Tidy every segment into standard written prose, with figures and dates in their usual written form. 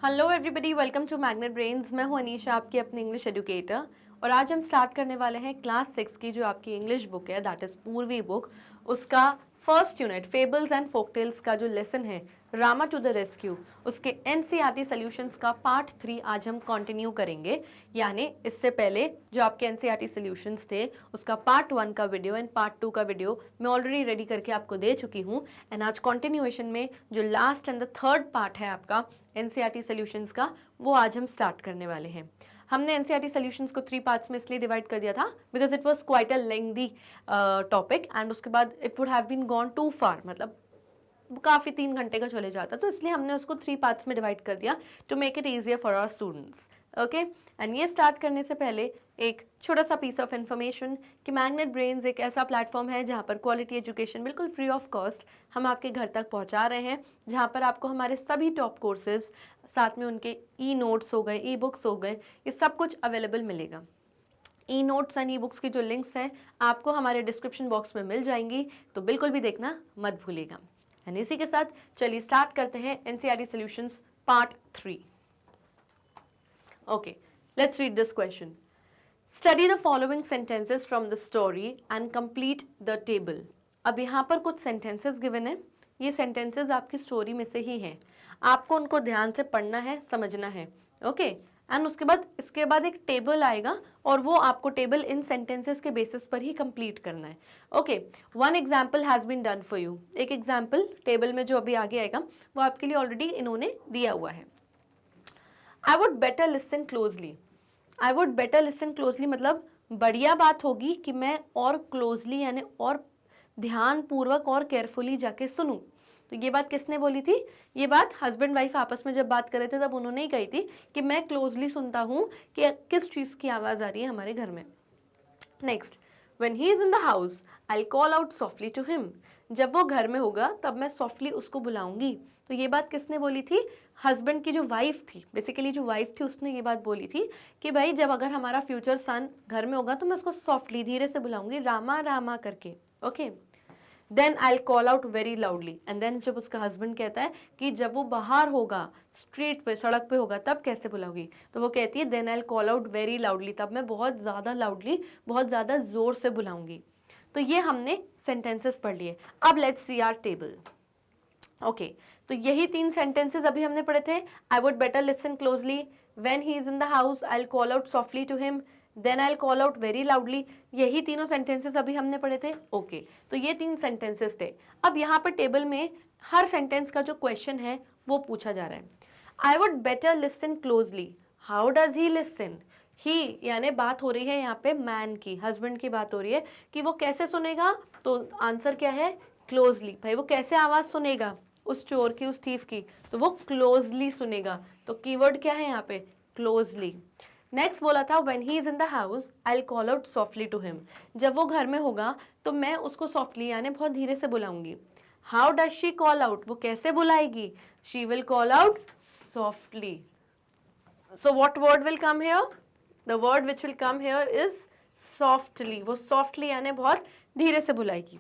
Hello everybody, welcome to Magnet Brains. मैं हूं अनीशा, आपकी अपनी इंग्लिश एजुकेटर। और आज हम स्टार्ट करने वाले हैं क्लास 6 की जो आपकी इंग्लिश बुक है, दैट इज पूर्वी बुक। उसका फर्स्ट यूनिट फेबल्स एंड फोकटेल्स का जो लेसन है, रामा टू द रेस्क्यू, उसके एनसीईआरटी सॉल्यूशंस का पार्ट 3 आज हम कंटिन्यू करेंगे। यानी इससे पहले जो आपके एनसीईआरटी सॉल्यूशंस थे उसका पार्ट 1 का वीडियो एंड पार्ट 2 का वीडियो मैं ऑलरेडी रेडी करके आपको दे चुकी हूँ। एंड आज कंटिन्यूएशन में जो last and the third part है आपका एनसीईआरटी सॉल्यूशंस का, वो आज हम स्टार्ट करने वाले हैं। हमने एनसीईआरटी सॉल्यूशंस को 3 पार्ट्स में इसलिए डिवाइड कर दिया था because it was quite a lengthy topic and उसके बाद it would have been gone too far, मतलब काफ़ी 3 घंटे का चले जाता, तो इसलिए हमने उसको 3 पार्ट्स में डिवाइड कर दिया to make it easier for our students. Okay, and ये स्टार्ट करने से पहले एक छोटा सा पीस ऑफ इन्फॉर्मेशन कि मैग्नेट ब्रेन्स एक ऐसा प्लेटफॉर्म है जहाँ पर क्वालिटी एजुकेशन बिल्कुल फ्री ऑफ कॉस्ट हम आपके घर तक पहुँचा रहे हैं, जहाँ पर आपको हमारे सभी टॉप कोर्सेज, साथ में उनके ई नोट्स हो गए, ई बुक्स हो गए, ये सब कुछ अवेलेबल मिलेगा। ई नोट्स एंड ई बुक्स की जो लिंक्स हैं आपको हमारे डिस्क्रिप्शन बॉक्स में मिल जाएंगी, तो बिल्कुल भी देखना मत भूलिएगा। एंड इसी के साथ चलिए स्टार्ट करते हैं NCERT solutions part 3। Okay, let's read this question. Study the following sentences from the story and complete the table. अब यहाँ पर कुछ सेंटेंसेस गिवन है, ये सेंटेंसेस आपकी स्टोरी में से ही हैं, आपको उनको ध्यान से पढ़ना है, समझना है। ओके, एंड उसके बाद इसके बाद एक टेबल आएगा और वो आपको टेबल इन सेंटेंसेस के बेसिस पर ही कंप्लीट करना है। Okay, one example has been done for you. एक एग्जाम्पल टेबल में जो अभी आगे आएगा वो आपके लिए ऑलरेडी इन्होंने दिया हुआ है। I would better listen closely. I would better listen closely मतलब बढ़िया बात होगी कि मैं और क्लोजली यानी और ध्यानपूर्वक और केयरफुली जाके सुनूं। तो ये बात किसने बोली थी? ये बात हस्बैंड वाइफ आपस में जब बात कर रहे थे तब उन्होंने ही कही थी कि मैं क्लोजली सुनता हूँ कि किस चीज़ की आवाज़ आ रही है हमारे घर में। Next, when he is in the house, I'll call out softly to him. जब वो घर में होगा तब मैं सॉफ्टली उसको बुलाऊंगी। तो ये बात किसने बोली थी? हस्बैंड की जो वाइफ थी, बेसिकली जो वाइफ थी उसने ये बात बोली थी कि भाई जब अगर हमारा फ्यूचर सन घर में होगा तो मैं उसको सॉफ्टली धीरे से बुलाऊंगी, रामा रामा करके। Okay, then I call out very loudly. And then जब उसका हस्बैंड कहता है कि जब वो बाहर होगा, स्ट्रीट पे, सड़क पे होगा, तब कैसे बुलाओगी? तो वो कहती है then I call out very loudly, तब मैं बहुत ज़्यादा लाउडली, बहुत ज़्यादा ज़ोर से बुलाऊंगी। तो ये हमने सेंटेंसेस पढ़ लिए। अब let's see our table. Okay, तो यही 3 सेंटेंसेस अभी हमने पढ़े थे। I would better listen closely, when he is in the house I call out softly to him, then I call out very loudly. यही तीनों सेंटेंसेस अभी हमने पढ़े थे। ओके, तो ये 3 सेंटेंसेस थे। अब यहाँ पर टेबल में हर सेंटेंस का जो क्वेश्चन है वो पूछा जा रहा है। I would better listen closely, how does he listen? He यानी बात हो रही है यहाँ पे मैन की, हस्बैंड की बात हो रही है कि वो कैसे सुनेगा। तो आंसर क्या है? क्लोजली। भाई वो कैसे आवाज़ सुनेगा उस चोर की, उस थीफ की? तो वो क्लोजली सुनेगा। तो कीवर्ड क्या है यहाँ पे? क्लोजली। नेक्स्ट बोला था when he is in the house I call out softly to him. जब वो घर में होगा तो मैं उसको सॉफ्टली यानी बहुत धीरे से बुलाऊंगी। How does she call out? वो कैसे बुलाएगी? She will call out softly. So what word will come here? The word which will come here is softly. वो सॉफ्टली यानी बहुत धीरे से बुलाएगी।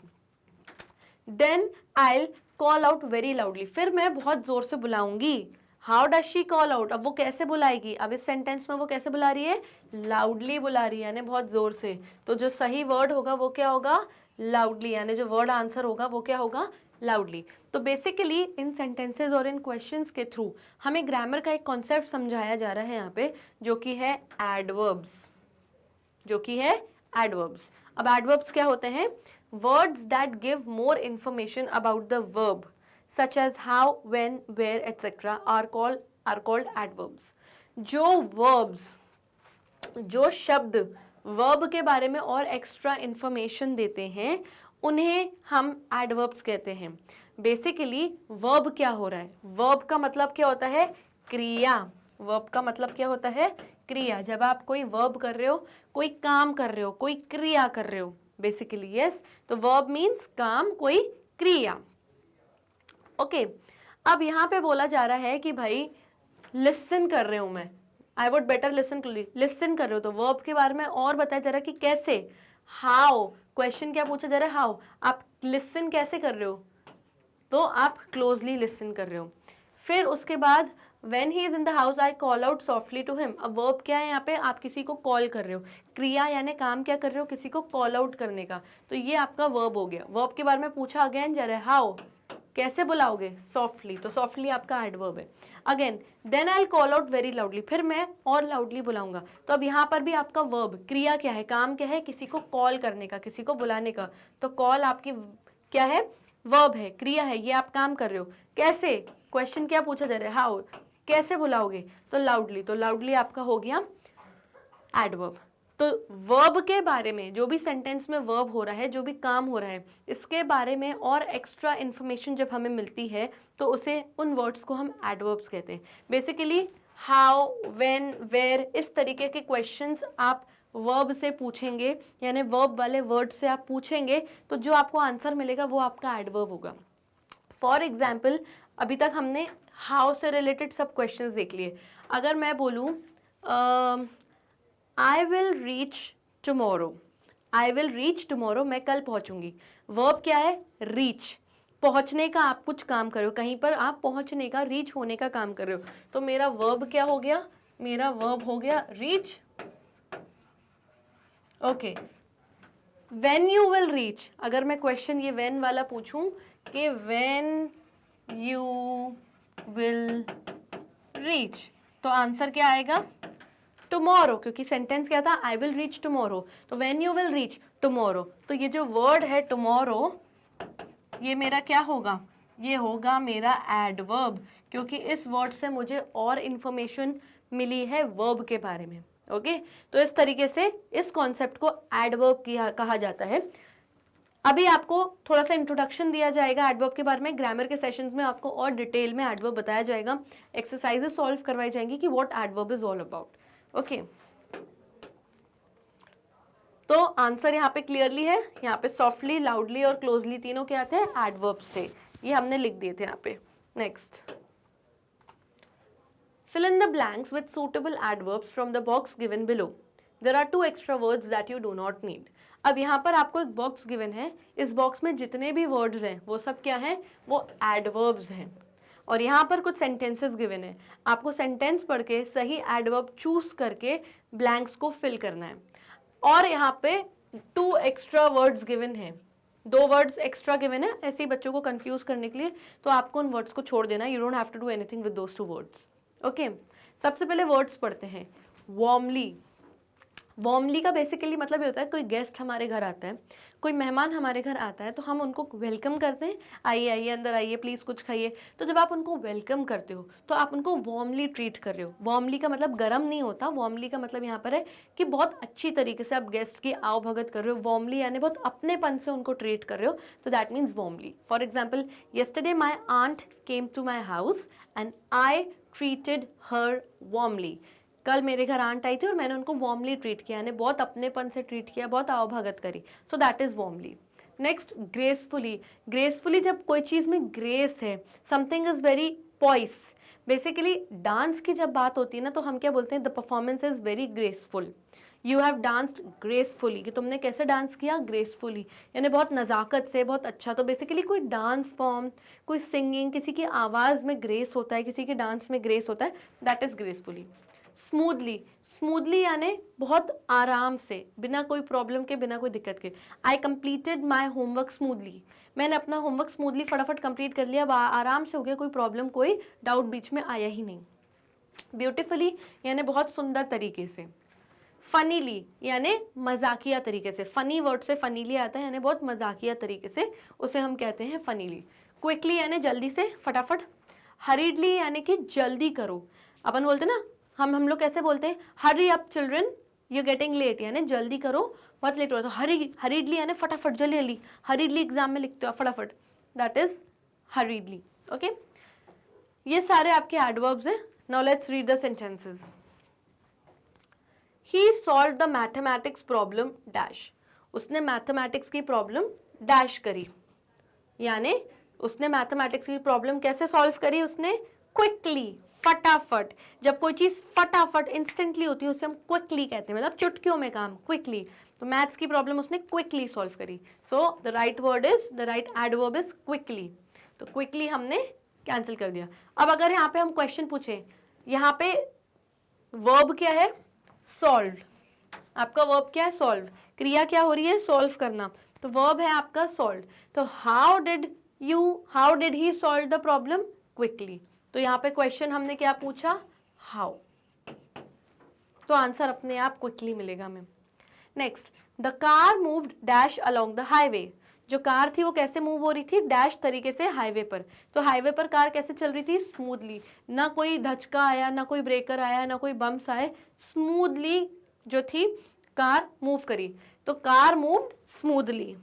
Then I call out very loudly, फिर मैं बहुत जोर से बुलाऊंगी। How does she call out? अब वो कैसे बुलाएगी? अब इस सेंटेंस में वो कैसे बुला रही है? लाउडली बुला रही है यानी बहुत जोर से। तो जो सही वर्ड होगा वो क्या होगा? लाउडली, यानी जो वर्ड आंसर होगा वो क्या होगा? लाउडली। तो बेसिकली इन सेंटेंसेस और इन क्वेश्चंस के थ्रू हमें ग्रामर का एक कॉन्सेप्ट समझाया जा रहा है यहाँ पे, जो कि है एडवर्ब्स। जो कि है एडवर्ब्स। अब एडवर्ब्स क्या होते हैं? Words that give more information about the verb such as how, when, where, etc. are called adverbs. जो verbs, जो शब्द verb के बारे में और एक्स्ट्रा इंफॉर्मेशन देते हैं उन्हें हम एडवर्ब्स कहते हैं। बेसिकली वर्ब क्या हो रहा है? वर्ब का मतलब क्या होता है? क्रिया। वर्ब का मतलब क्या होता है? क्रिया। जब आप कोई वर्ब कर रहे हो, कोई काम कर रहे हो, कोई क्रिया कर रहे हो, बेसिकली यस, तो वर्ब मीन्स काम, कोई क्रिया। ओके, अब यहाँ पे बोला जा रहा है कि भाई लिसन कर रहे हूँ मैं, आई would better listen closely, listen कर रहे हो, तो वर्ब के बारे में और बताया जा रहा है कि कैसे, हाउ। क्वेश्चन क्या पूछा जा रहा है? हाउ। आप लिसन कैसे कर रहे हो? तो आप क्लोजली लिसन कर रहे हो। फिर उसके बाद When he is in the house, I call out softly to him. अब वर्ब क्या है यहाँ पे, आप किसी को कॉल कर रहे हो, क्रिया यानी काम क्या कर रहे हो, किसी को कॉल आउट करने का, तो ये आपका वर्ब हो गया। वर्ब के बारे में पूछा अगेन जा रहा है, हाउ, कैसे बुलाओगे, सॉफ्टली, तो सॉफ्टली आपका एडवर्ब है। Again, then I will call out very loudly, फिर मैं और लाउडली बुलाऊंगा। तो अब यहाँ पर भी आपका वर्ब, क्रिया क्या है, काम क्या है, किसी को कॉल करने का, किसी को बुलाने का, तो कॉल आपकी क्या है, वर्ब है, क्रिया है, ये आप काम कर रहे हो। कैसे, क्वेश्चन क्या पूछा जा रहा है, हाउ, कैसे बुलाओगे, तो लाउडली, तो लाउडली आपका हो गया एडवर्ब। तो वर्ब के बारे में, जो भी सेंटेंस में वर्ब हो रहा है, जो भी काम हो रहा है, इसके बारे में और एक्स्ट्रा इन्फॉर्मेशन जब हमें मिलती है तो उसे, उन वर्ड्स को हम एडवर्ब्स कहते हैं। बेसिकली हाउ, व्हेन, वेयर, इस तरीके के क्वेश्चंस आप वर्ब से पूछेंगे, यानी वर्ब वाले वर्ड से आप पूछेंगे, तो जो आपको आंसर मिलेगा वो आपका एडवर्ब होगा। फॉर एग्जाम्पल, अभी तक हमने हाउ से रिलेटेड सब क्वेश्चंस देख लिए। अगर मैं बोलूँ I will reach tomorrow, I will reach tomorrow, मैं कल पहुंचूंगी। वर्ब क्या है, रीच, पहुंचने का, आप कुछ काम कर रहे हो, कहीं पर आप पहुंचने का, रीच होने का काम कर रहे हो, तो मेरा वर्ब क्या हो गया, मेरा वर्ब हो गया reach. Okay, when you will reach, अगर मैं क्वेश्चन ये व्हेन वाला पूछूं कि व्हेन यू विल रीच, तो आंसर क्या आएगा, टुमारो, क्योंकि सेंटेंस क्या था, आई विल रीच टुमारो, तो when you will reach tomorrow, तो ये जो वर्ड है टुमारो, ये मेरा क्या होगा, ये होगा मेरा एडवर्ब, क्योंकि इस वर्ड से मुझे और इंफॉर्मेशन मिली है वर्ब के बारे में। ओके, तो इस तरीके से इस कॉन्सेप्ट को एडवर्ब कहा जाता है। अभी आपको थोड़ा सा इंट्रोडक्शन दिया जाएगा एडवर्ब के बारे में, ग्रामर के सेशंस में आपको और डिटेल में एडवर्ब बताया जाएगा, एक्सरसाइजेस सॉल्व करवाई जाएंगी कि what adverb is all about. Okay, तो आंसर यहाँ पे क्लियरली है, यहाँ पे सॉफ्टली, लाउडली और क्लोजली तीनों क्या आते हैं, एडवर्ब से, ये हमने लिख दिए थे यहाँ पे। Next, fill in the blanks with suitable adverbs from the box given below. There are 2 extra words that you do not need. अब यहाँ पर आपको एक बॉक्स गिवन है, इस बॉक्स में जितने भी वर्ड्स हैं वो सब क्या हैं, वो एडवर्ब्स हैं, और यहाँ पर कुछ सेंटेंसेस गिवन है, आपको सेंटेंस पढ़ के सही एडवर्ब चूज करके ब्लैंक्स को फिल करना है। और यहाँ पे 2 एक्स्ट्रा वर्ड्स गिवन है, 2 वर्ड्स एक्स्ट्रा गिवन है, ऐसे ही बच्चों को कंफ्यूज करने के लिए, तो आपको उन वर्ड्स को छोड़ देना, you don't have to do anything with those 2 words. Okay, सबसे पहले वर्ड्स पढ़ते हैं। वार्मली, वार्मली का बेसिकली मतलब ये होता है, कोई गेस्ट हमारे घर आता है, कोई मेहमान हमारे घर आता है, तो हम उनको वेलकम करते हैं, आइए आइए अंदर आइए, प्लीज़ कुछ खाइए। तो जब आप उनको वेलकम करते हो तो आप उनको वार्मली ट्रीट कर रहे हो। वार्मली का मतलब गर्म नहीं होता, वार्मली का मतलब यहाँ पर है कि बहुत अच्छी तरीके से आप गेस्ट की आओ भगत कर रहे हो। वार्मली यानी बहुत अपनेपन से उनको ट्रीट कर रहे हो, तो that means warmly. For example, yesterday my aunt came to my house and I treated her warmly. कल मेरे घर आंट आई थी और मैंने उनको वार्मली ट्रीट किया, यानी बहुत अपनेपन से ट्रीट किया, बहुत आवभगत करी, so that is warmly. Next, gracefully. Gracefully, जब कोई चीज़ में ग्रेस है, something is very poised. Basically dance की जब बात होती है ना, तो हम क्या बोलते हैं, the performance is very graceful, you have danced gracefully, कि तुमने कैसे डांस किया, ग्रेसफुली, यानी बहुत नज़ाकत से, बहुत अच्छा। तो बेसिकली कोई डांस फॉर्म, कोई सिंगिंग, किसी की आवाज़ में ग्रेस होता है, किसी के डांस में ग्रेस होता है, that is gracefully. Smoothly, smoothly यानी बहुत आराम से, बिना कोई प्रॉब्लम के, बिना कोई दिक्कत के। I completed my homework smoothly, मैंने अपना होमवर्क स्मूथली फटाफट कंप्लीट कर लिया, आराम से हो गया, कोई प्रॉब्लम, कोई डाउट बीच में आया ही नहीं। ब्यूटिफुली यानी बहुत सुंदर तरीके से। फनीली यानी मजाकिया तरीके से, फनी वर्ड से फनीली आता है, यानी बहुत मजाकिया तरीके से, उसे हम कहते हैं फनीली। क्विकली यानी जल्दी से, फटाफट। हरीडली यानी कि जल्दी करो, अपन बोलते ना, हम लोग कैसे बोलते हैं, hurry up children, you getting late, यानी जल्दी करो, बहुत लेट हो रहा है। तो हरीडली यानी फटाफट, जल्दी जल्दी, हरीडली एग्जाम में लिखते हो फटाफट, दैट इज हरीडली। ओके, ये सारे आपके एडवर्ब्स हैं। Now let's read the sentences. He solved the mathematics problem dash, उसने मैथमेटिक्स की प्रॉब्लम डैश करी, यानी उसने मैथमेटिक्स की प्रॉब्लम कैसे सॉल्व करी, उसने क्विकली, फटाफट। जब कोई चीज़ फटाफट इंस्टेंटली होती है उसे हम क्विकली कहते हैं, मतलब चुटकियों में काम, क्विकली। तो मैथ्स की प्रॉब्लम उसने क्विकली सॉल्व करी, सो the right word is, the right adverb is quickly. तो क्विकली हमने कैंसिल कर दिया। अब अगर यहाँ पे हम क्वेश्चन पूछे यहाँ पे वर्ब क्या है? सॉल्व। आपका वर्ब क्या है? सॉल्व। क्रिया क्या हो रही है? सॉल्व करना। तो वर्ब है आपका सॉल्व। तो how did he solve the problem? Quickly. तो यहाँ पे क्वेश्चन हमने क्या पूछा? हाउ। तो आंसर अपने आप क्विकली मिलेगा हमें। Next, the car moved dash along the highway. जो कार थी वो कैसे मूव हो रही थी? डैश तरीके से हाईवे पर। तो हाईवे पर कार कैसे चल रही थी? स्मूथली। ना कोई धचका आया, ना कोई ब्रेकर आया, ना कोई बम्प्स आए, स्मूथली जो थी कार मूव करी। तो car moved smoothly,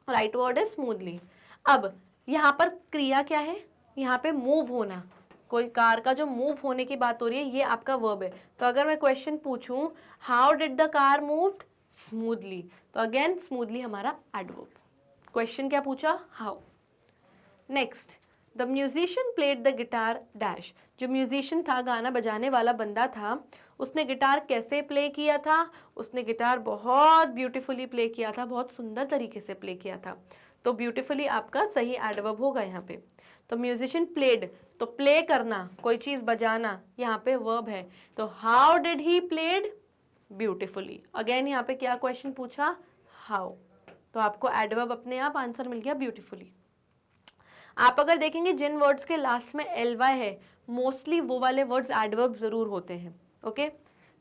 right word है स्मूथली। अब यहाँ पर क्रिया क्या है? यहाँ पे मूव होना, कोई कार का जो मूव होने की बात हो रही है, ये आपका वर्ब है। तो अगर मैं क्वेश्चन पूछूं how did the car moved smoothly, तो अगेन स्मूथली हमारा एडवर्ब। क्वेश्चन क्या पूछा? How. Next, the musician played the guitar dash. जो म्यूजिशियन था, गाना बजाने वाला बंदा था, उसने गिटार कैसे प्ले किया था? उसने गिटार बहुत ब्यूटीफुली प्ले किया था, बहुत सुंदर तरीके से प्ले किया था। तो ब्यूटीफुली आपका सही एडवर्ब होगा यहाँ पे। तो म्यूजिशियन प्लेड, तो प्ले करना, कोई चीज बजाना, यहाँ पे वर्ब है। तो how did he played? Beautifully. Again यहाँ पे क्या क्वेश्चन पूछा? हाउ। तो आपको एडवर्ब अपने आप आंसर मिल गया, ब्यूटीफुली। आप अगर देखेंगे जिन वर्ड्स के लास्ट में ly है, मोस्टली वो वाले वर्ड्स एडवर्ब जरूर होते हैं। ओके,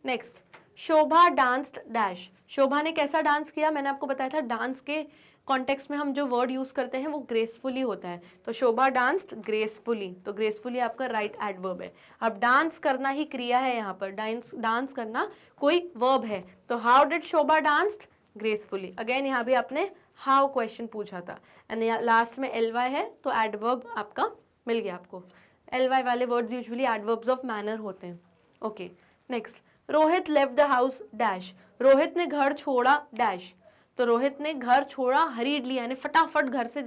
नेक्स्ट, शोभा डांस्ड डैश। शोभा ने कैसा डांस किया? मैंने आपको बताया था डांस के कॉन्टेक्स्ट में हम जो वर्ड यूज करते हैं वो ग्रेसफुली होता है। तो शोभा डांस्ड ग्रेसफुली, तो ग्रेसफुली आपका राइट एडवर्ब है। अब डांस करना ही क्रिया है, यहाँ पर डांस करना कोई वर्ब है। तो how did Shobha danced? Gracefully. Again यहाँ भी आपने हाउ क्वेश्चन पूछा था, एंड लास्ट में ly है, तो एडवर्ब आपका मिल गया आपको। ly वाले words usually adverbs of manner होते हैं। Okay, next, Rohit left the house dash. Rohit ने घर छोड़ा डैश। तो रोहित ने घर छोड़ा हरीडली, यानी फटाफट घर से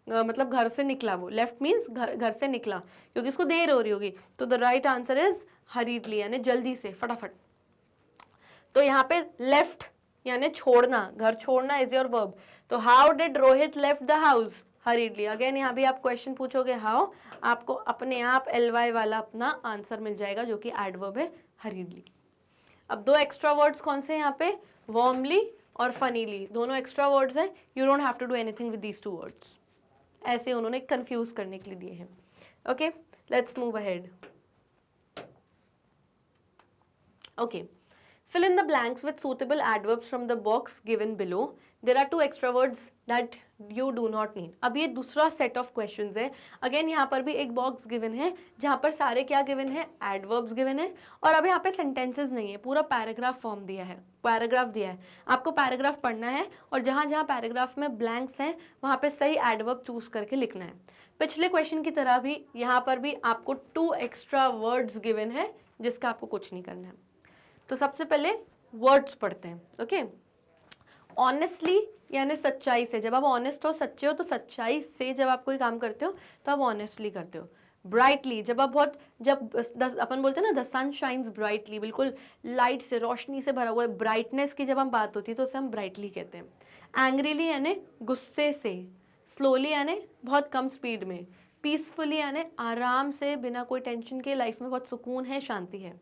मतलब घर से निकला। वो लेफ्ट मीन्स घर से निकला, क्योंकि इसको देर हो रही होगी। तो द राइट आंसर इज हरीडली, यानी जल्दी से, फटाफट। तो यहाँ पे लेफ्ट यानी छोड़ना, घर छोड़ना इज योर वर्ब। तो how did Rohit left the house? हरीडली। Again यहाँ भी आप क्वेश्चन पूछोगे हाउ, आपको अपने आप ly वाला अपना आंसर मिल जाएगा, जो कि एडवर्ब है, हरीडली। अब दो एक्स्ट्रा वर्ड्स कौन से हैं यहाँ पे? वार्मली और फनीली, दोनों एक्स्ट्रा वर्ड्स हैं। You don't have to do anything with these two words. ऐसे उन्होंने कंफ्यूज करने के लिए दिए हैं। Okay, let's move ahead. Okay, fill in the blanks with suitable adverbs from the box given below. There are two extra words that you do not need. अब ये दूसरा set of questions है। Again यहाँ पर भी एक box given है, जहाँ पर सारे क्या गिवन है? एडवर्ब्स गिवन है। और अब यहाँ पे सेंटेंसेस नहीं है, पूरा पैराग्राफ फॉर्म दिया है, पैराग्राफ दिया है। आपको पैराग्राफ पढ़ना है, और जहाँ जहाँ पैराग्राफ में ब्लैंक्स हैं वहाँ पे सही एडवर्ब चूज करके लिखना है। पिछले क्वेश्चन की तरह भी यहाँ पर भी आपको 2 एक्स्ट्रा वर्ड्स गिवन है, जिसका आपको कुछ नहीं करना है। तो सबसे पहले वर्ड्स पढ़ते हैं। ओके, ऑनेस्टली यानी सच्चाई से। जब आप ऑनेस्ट हो, सच्चे हो, तो सच्चाई से जब आप कोई काम करते हो तो आप ऑनेस्टली करते हो। ब्राइटली, जब आप अपन बोलते हैं ना, द सन शाइन्स ब्राइटली, बिल्कुल लाइट से, रोशनी से भरा हुआ है, ब्राइटनेस की जब हम बात होती है तो उसे हम ब्राइटली कहते हैं। एंग्रीली यानी गुस्से से। स्लोली यानी बहुत कम स्पीड में। पीसफुली यानी आराम से, बिना कोई टेंशन के, लाइफ में बहुत सुकून है, शांति है।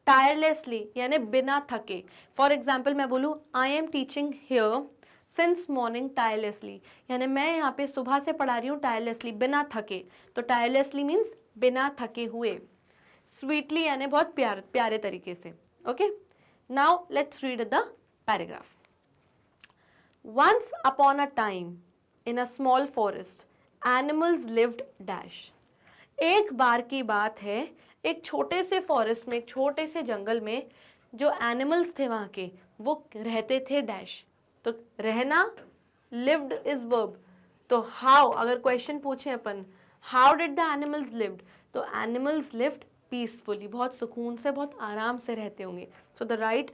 टायरलेसली यानी बिना थके। फॉर एग्जाम्पल मैं बोलूँ I am teaching here since morning tirelessly, यानी मैं यहाँ पे सुबह से पढ़ा रही हूँ टायरलेसली, बिना थके। तो टायरलेसली मीन्स बिना थके हुए। स्वीटली यानी बहुत प्यारे तरीके से। Okay, now let's read the paragraph. Once upon a time in a small forest animals lived dash. एक बार की बात है, एक छोटे से फॉरेस्ट में, एक छोटे से जंगल में जो एनिमल्स थे वहाँ के, वो रहते थे डैश। तो रहना, लिव्ड इज वर्ब। तो हाउ, अगर क्वेश्चन पूछे अपन how did the animals lived, तो एनिमल्स लिव्ड पीसफुली, बहुत सुकून से, बहुत आराम से रहते होंगे। सो the right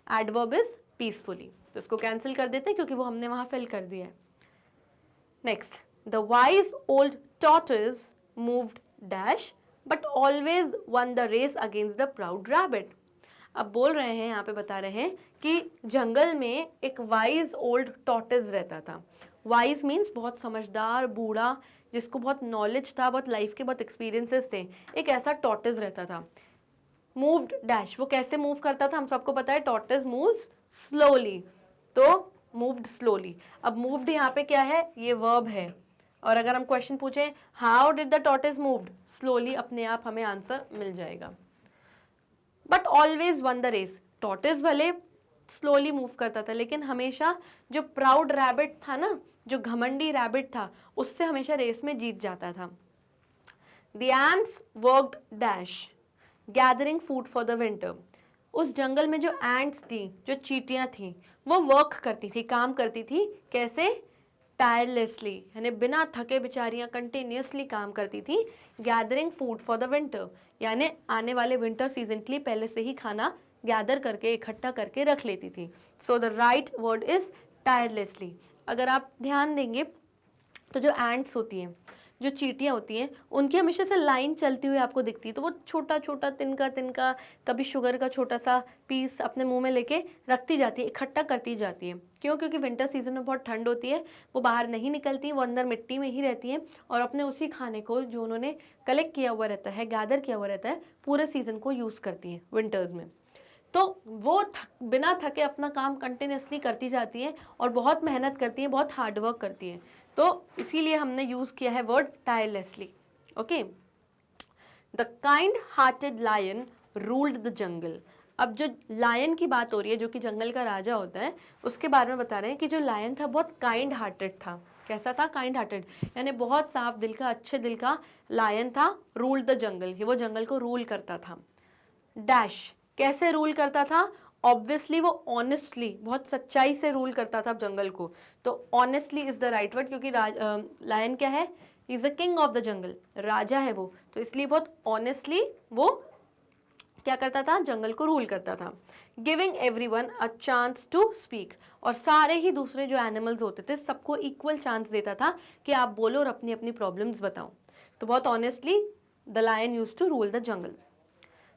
adverb is peacefully. तो इसको कैंसिल कर देते हैं क्योंकि वो हमने वहाँ फिल कर दिया है। Next, the wise old tortoise moved dash but always won the race against the proud rabbit. अब बोल रहे हैं, यहाँ पे बता रहे हैं कि जंगल में एक वाइज ओल्ड टॉर्टोइस रहता था। वाइज मीन्स बहुत समझदार, बूढ़ा, जिसको बहुत नॉलेज था, बहुत लाइफ के बहुत एक्सपीरियंसेस थे, एक ऐसा टॉर्टोइज रहता था। मूव्ड डैश, वो कैसे मूव करता था हम सबको पता है, टॉर्टोइज मूव्स स्लोली, तो मूव्ड स्लोली। अब मूव्ड यहाँ पे क्या है, ये वर्ब है, और अगर हम क्वेश्चन पूछें how did the tortoise moved slowly, अपने आप हमें आंसर मिल जाएगा। But always won the race, tortoise भले स्लोली मूव करता था, लेकिन हमेशा जो प्राउड रैबिट था ना, जो घमंडी रैबिट था, उससे हमेशा रेस में जीत जाता था। The ants worked dash, gathering food for the winter. उस जंगल में जो एंट्स थी, जो चींटियां थी, वो वर्क करती थी, काम करती थी, कैसे, टायरलेसली, यानी बिना थके बेचारियां कंटिन्यूसली काम करती थी, gathering food for the winter, यानी आने वाले विंटर सीजन के लिए पहले से ही खाना गैदर करके, इकट्ठा करके रख लेती थी। सो the right word is tirelessly. अगर आप ध्यान देंगे तो जो एंट्स होती हैं, जो चींटियां होती हैं, उनकी हमेशा से लाइन चलती हुई आपको दिखती है, तो वो छोटा छोटा तिनका तिनका, कभी शुगर का छोटा सा पीस अपने मुंह में लेके रखती जाती है, इकट्ठा करती जाती है। क्यों? क्योंकि विंटर सीजन में बहुत ठंड होती है, वो बाहर नहीं निकलती, वो अंदर मिट्टी में ही रहती हैं, और अपने उसी खाने को जो उन्होंने कलेक्ट किया हुआ रहता है, गैदर किया हुआ रहता है, पूरे सीजन को यूज़ करती हैं विंटर्स में। तो वो बिना थके अपना काम कंटिन्यूसली करती जाती हैं और बहुत मेहनत करती हैं, बहुत हार्ड वर्क करती हैं, तो इसीलिए हमने यूज़ किया है word tirelessly. Okay, the kind hearted lion ruled the jungle. अब जो लायन की बात हो रही है, जो कि जंगल का राजा होता है, उसके बारे में बता रहे हैं कि जो लायन था बहुत काइंड हार्टेड था। कैसा था? काइंड हार्टेड, यानी बहुत साफ दिल का, अच्छे दिल का लायन था। रूल्ड द जंगल, वो जंगल को रूल करता था। डैश, कैसे रूल करता था? ऑब्वियसली वो ऑनेस्टली, बहुत सच्चाई से रूल करता था जंगल को, तो honestly is the right word, क्योंकि लायन क्या है, is the king of the jungle, राजा है वो, तो इसलिए बहुत ऑनेस्टली वो क्या करता था, जंगल को रूल करता था। Giving everyone a chance to speak, और सारे ही दूसरे जो एनिमल्स होते थे सबको इक्वल चांस देता था कि आप बोलो और अपनी अपनी प्रॉब्लम्स बताओ। तो बहुत honestly the lion used to rule the jungle.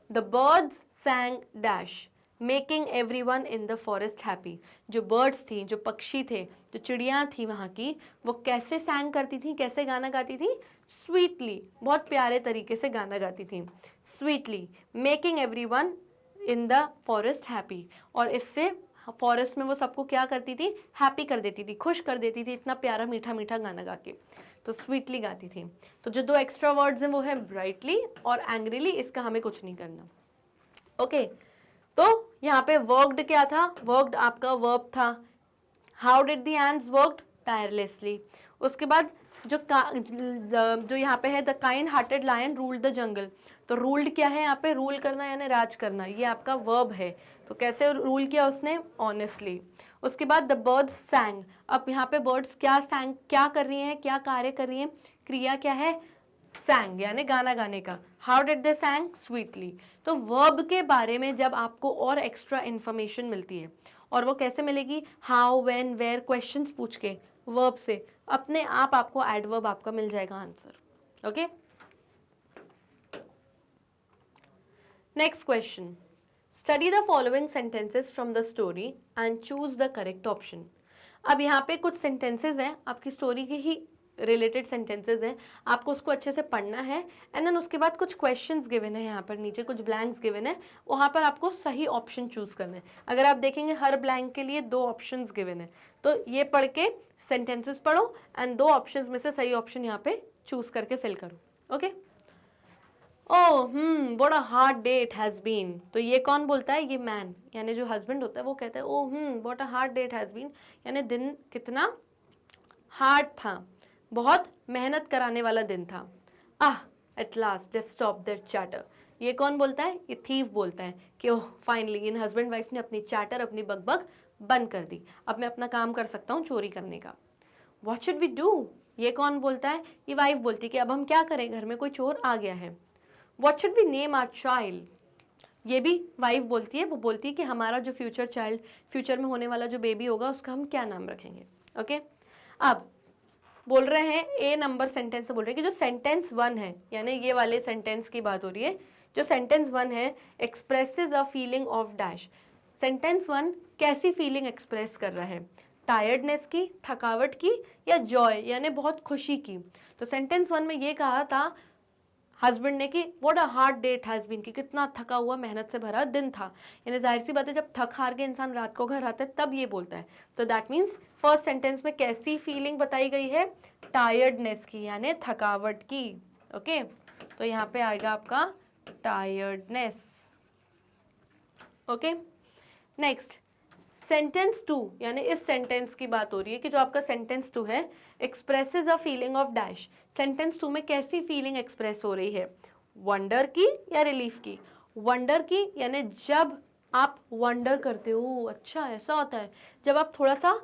The birds sang dash, making everyone in the forest happy. जो birds थी, जो पक्षी थे, जो चिड़ियाँ थी वहाँ की, वो कैसे sang करती थी, कैसे गाना गाती थी? Sweetly, बहुत प्यारे तरीके से गाना गाती थी। Sweetly, making everyone in the forest happy. और इससे फॉरेस्ट में वो सबको क्या करती थी? हैप्पी कर देती थी, खुश कर देती थी, इतना प्यारा मीठा मीठा गाना गा के, तो स्वीटली गाती थी। तो जो दो एक्स्ट्रा वर्ड्स हैं वो है ब्राइटली और एंग्रीली, इसका हमें कुछ नहीं करना। ओके, तो यहाँ पे वर्कड क्या था? वर्कड आपका वर्ब था। How did the ants worked? Tirelessly. उसके बाद जो यहाँ पे है the kind hearted lion ruled the jungle, तो रूल्ड क्या है यहाँ पे? रूल करना यानी राज करना, ये आपका वर्ब है। तो कैसे रूल किया उसने? ऑनेस्टली। उसके बाद द बर्ड्स सैंग, अब यहाँ पे बर्ड्स क्या सैंग, क्या कर रही हैं, क्या कार्य कर रही हैं? क्रिया क्या है? सैंग, यानी गाना गाने का। How did they सैंग? स्वीटली। तो वर्ब के बारे में जब आपको और एक्स्ट्रा इन्फॉर्मेशन मिलती है, और वो कैसे मिलेगी? हाउ, व्हेन, वेयर, क्वेश्चंस पूछ के वर्ब से अपने आप आपको एडवर्ब आपका मिल जाएगा answer. Okay, next question, study the following sentences from the story and choose the correct option. अब यहाँ पे कुछ सेंटेंसेस हैं, आपकी स्टोरी के ही रिलेटेड सेंटेंसेस हैं, आपको उसको अच्छे से पढ़ना है, एंड देन उसके बाद कुछ क्वेश्चंस गिवन है, यहाँ पर नीचे कुछ ब्लैंक्स गिवन है, वहाँ पर आपको सही ऑप्शन चूज करना है। अगर आप देखेंगे हर ब्लैंक के लिए 2 ऑप्शंस गिवन है, तो ये पढ़ के सेंटेंसेस पढ़ो एंड 2 ऑप्शंस में से सही ऑप्शन यहाँ पे चूज करके फिल करो। Okay, oh what a hard day it has been, तो ये कौन बोलता है? ये मैन, यानी जो हस्बैंड होता है वो कहता है oh what a hard day it has been, यानी दिन कितना हार्ड था, बहुत मेहनत कराने वाला दिन था। Ah at last they stop their chatter, ये कौन बोलता है? ये थीफ बोलता है कि ओह फाइनली इन हस्बैंड वाइफ ने अपनी चैटर, अपनी बकबक बंद कर दी, अब मैं अपना काम कर सकता हूँ चोरी करने का। व्हाट शुड वी डू, ये कौन बोलता है? ये वाइफ बोलती है कि अब हम क्या करें, घर में कोई चोर आ गया है। What should we name our child, ये भी वाइफ बोलती है, वो बोलती है कि हमारा जो फ्यूचर चाइल्ड, फ्यूचर में होने वाला जो बेबी होगा उसका हम क्या नाम रखेंगे। ओके, अब बोल रहे हैं ए नंबर सेंटेंस से बोल रहे हैं कि जो सेंटेंस 1 है, यानी ये वाले सेंटेंस की बात हो रही है, जो सेंटेंस 1 है expresses a feeling of dash, sentence 1 कैसी फीलिंग एक्सप्रेस कर रहा है? टायर्डनेस की, थकावट की, या जॉय यानी बहुत खुशी की। तो सेंटेंस 1 में ये कहा था हस्बैंड ने कि what a hard day it has been, कि कितना थका हुआ मेहनत से भरा दिन था। यानी जाहिर सी बात है जब थक हार के इंसान रात को घर आता है तब ये बोलता है। तो दैट मीन्स फर्स्ट सेंटेंस में कैसी फीलिंग बताई गई है, टायर्डनेस की यानी थकावट की। ओके तो यहाँ पे आएगा आपका टायर्डनेस। ओके नेक्स्ट सेंटेंस 2 यानी इस सेंटेंस की बात हो रही है कि जो आपका सेंटेंस 2 है, expresses a feeling of dash. Sentence 2 में कैसी फीलिंग एक्सप्रेस हो रही है, वंडर की या रिलीफ की। वंडर की यानी जब आप वंडर करते हो, अच्छा ऐसा होता है, जब आप थोड़ा सा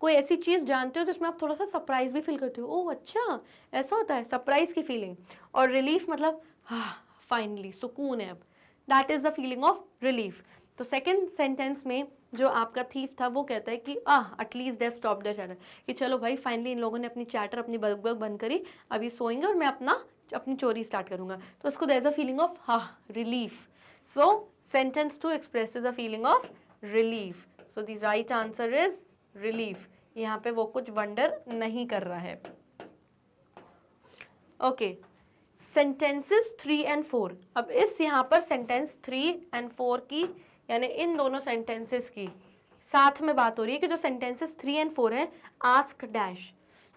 कोई ऐसी चीज़ जानते हो जिसमें आप थोड़ा सा सरप्राइज भी फील करते हो, ओह अच्छा ऐसा होता है, सरप्राइज की फीलिंग। और रिलीफ मतलब हाँ फाइनली सुकून है अब, that is the feeling of relief. तो सेकेंड सेंटेंस में जो आपका थीफ था वो कहता है कि at least they stop the chatter, कि चलो भाई फाइनली इन लोगों ने अपनी चैटर, अपनी बग बंद करी, अभी सोएंगे और मैं अपनी चोरी स्टार्ट करूंगा। तो उसको there is a feeling of relief. So sentence 2 expresses a feeling of relief. So the right answer is relief. यहाँ पे वो कुछ वंडर नहीं कर रहा है। Okay sentences 3 and 4। अब इस यहाँ पर सेंटेंस 3 एंड 4 की यानी इन दोनों सेंटेंसेस की साथ में बात हो रही है कि जो सेंटेंसेस 3 एंड 4 है, आस्क डैश।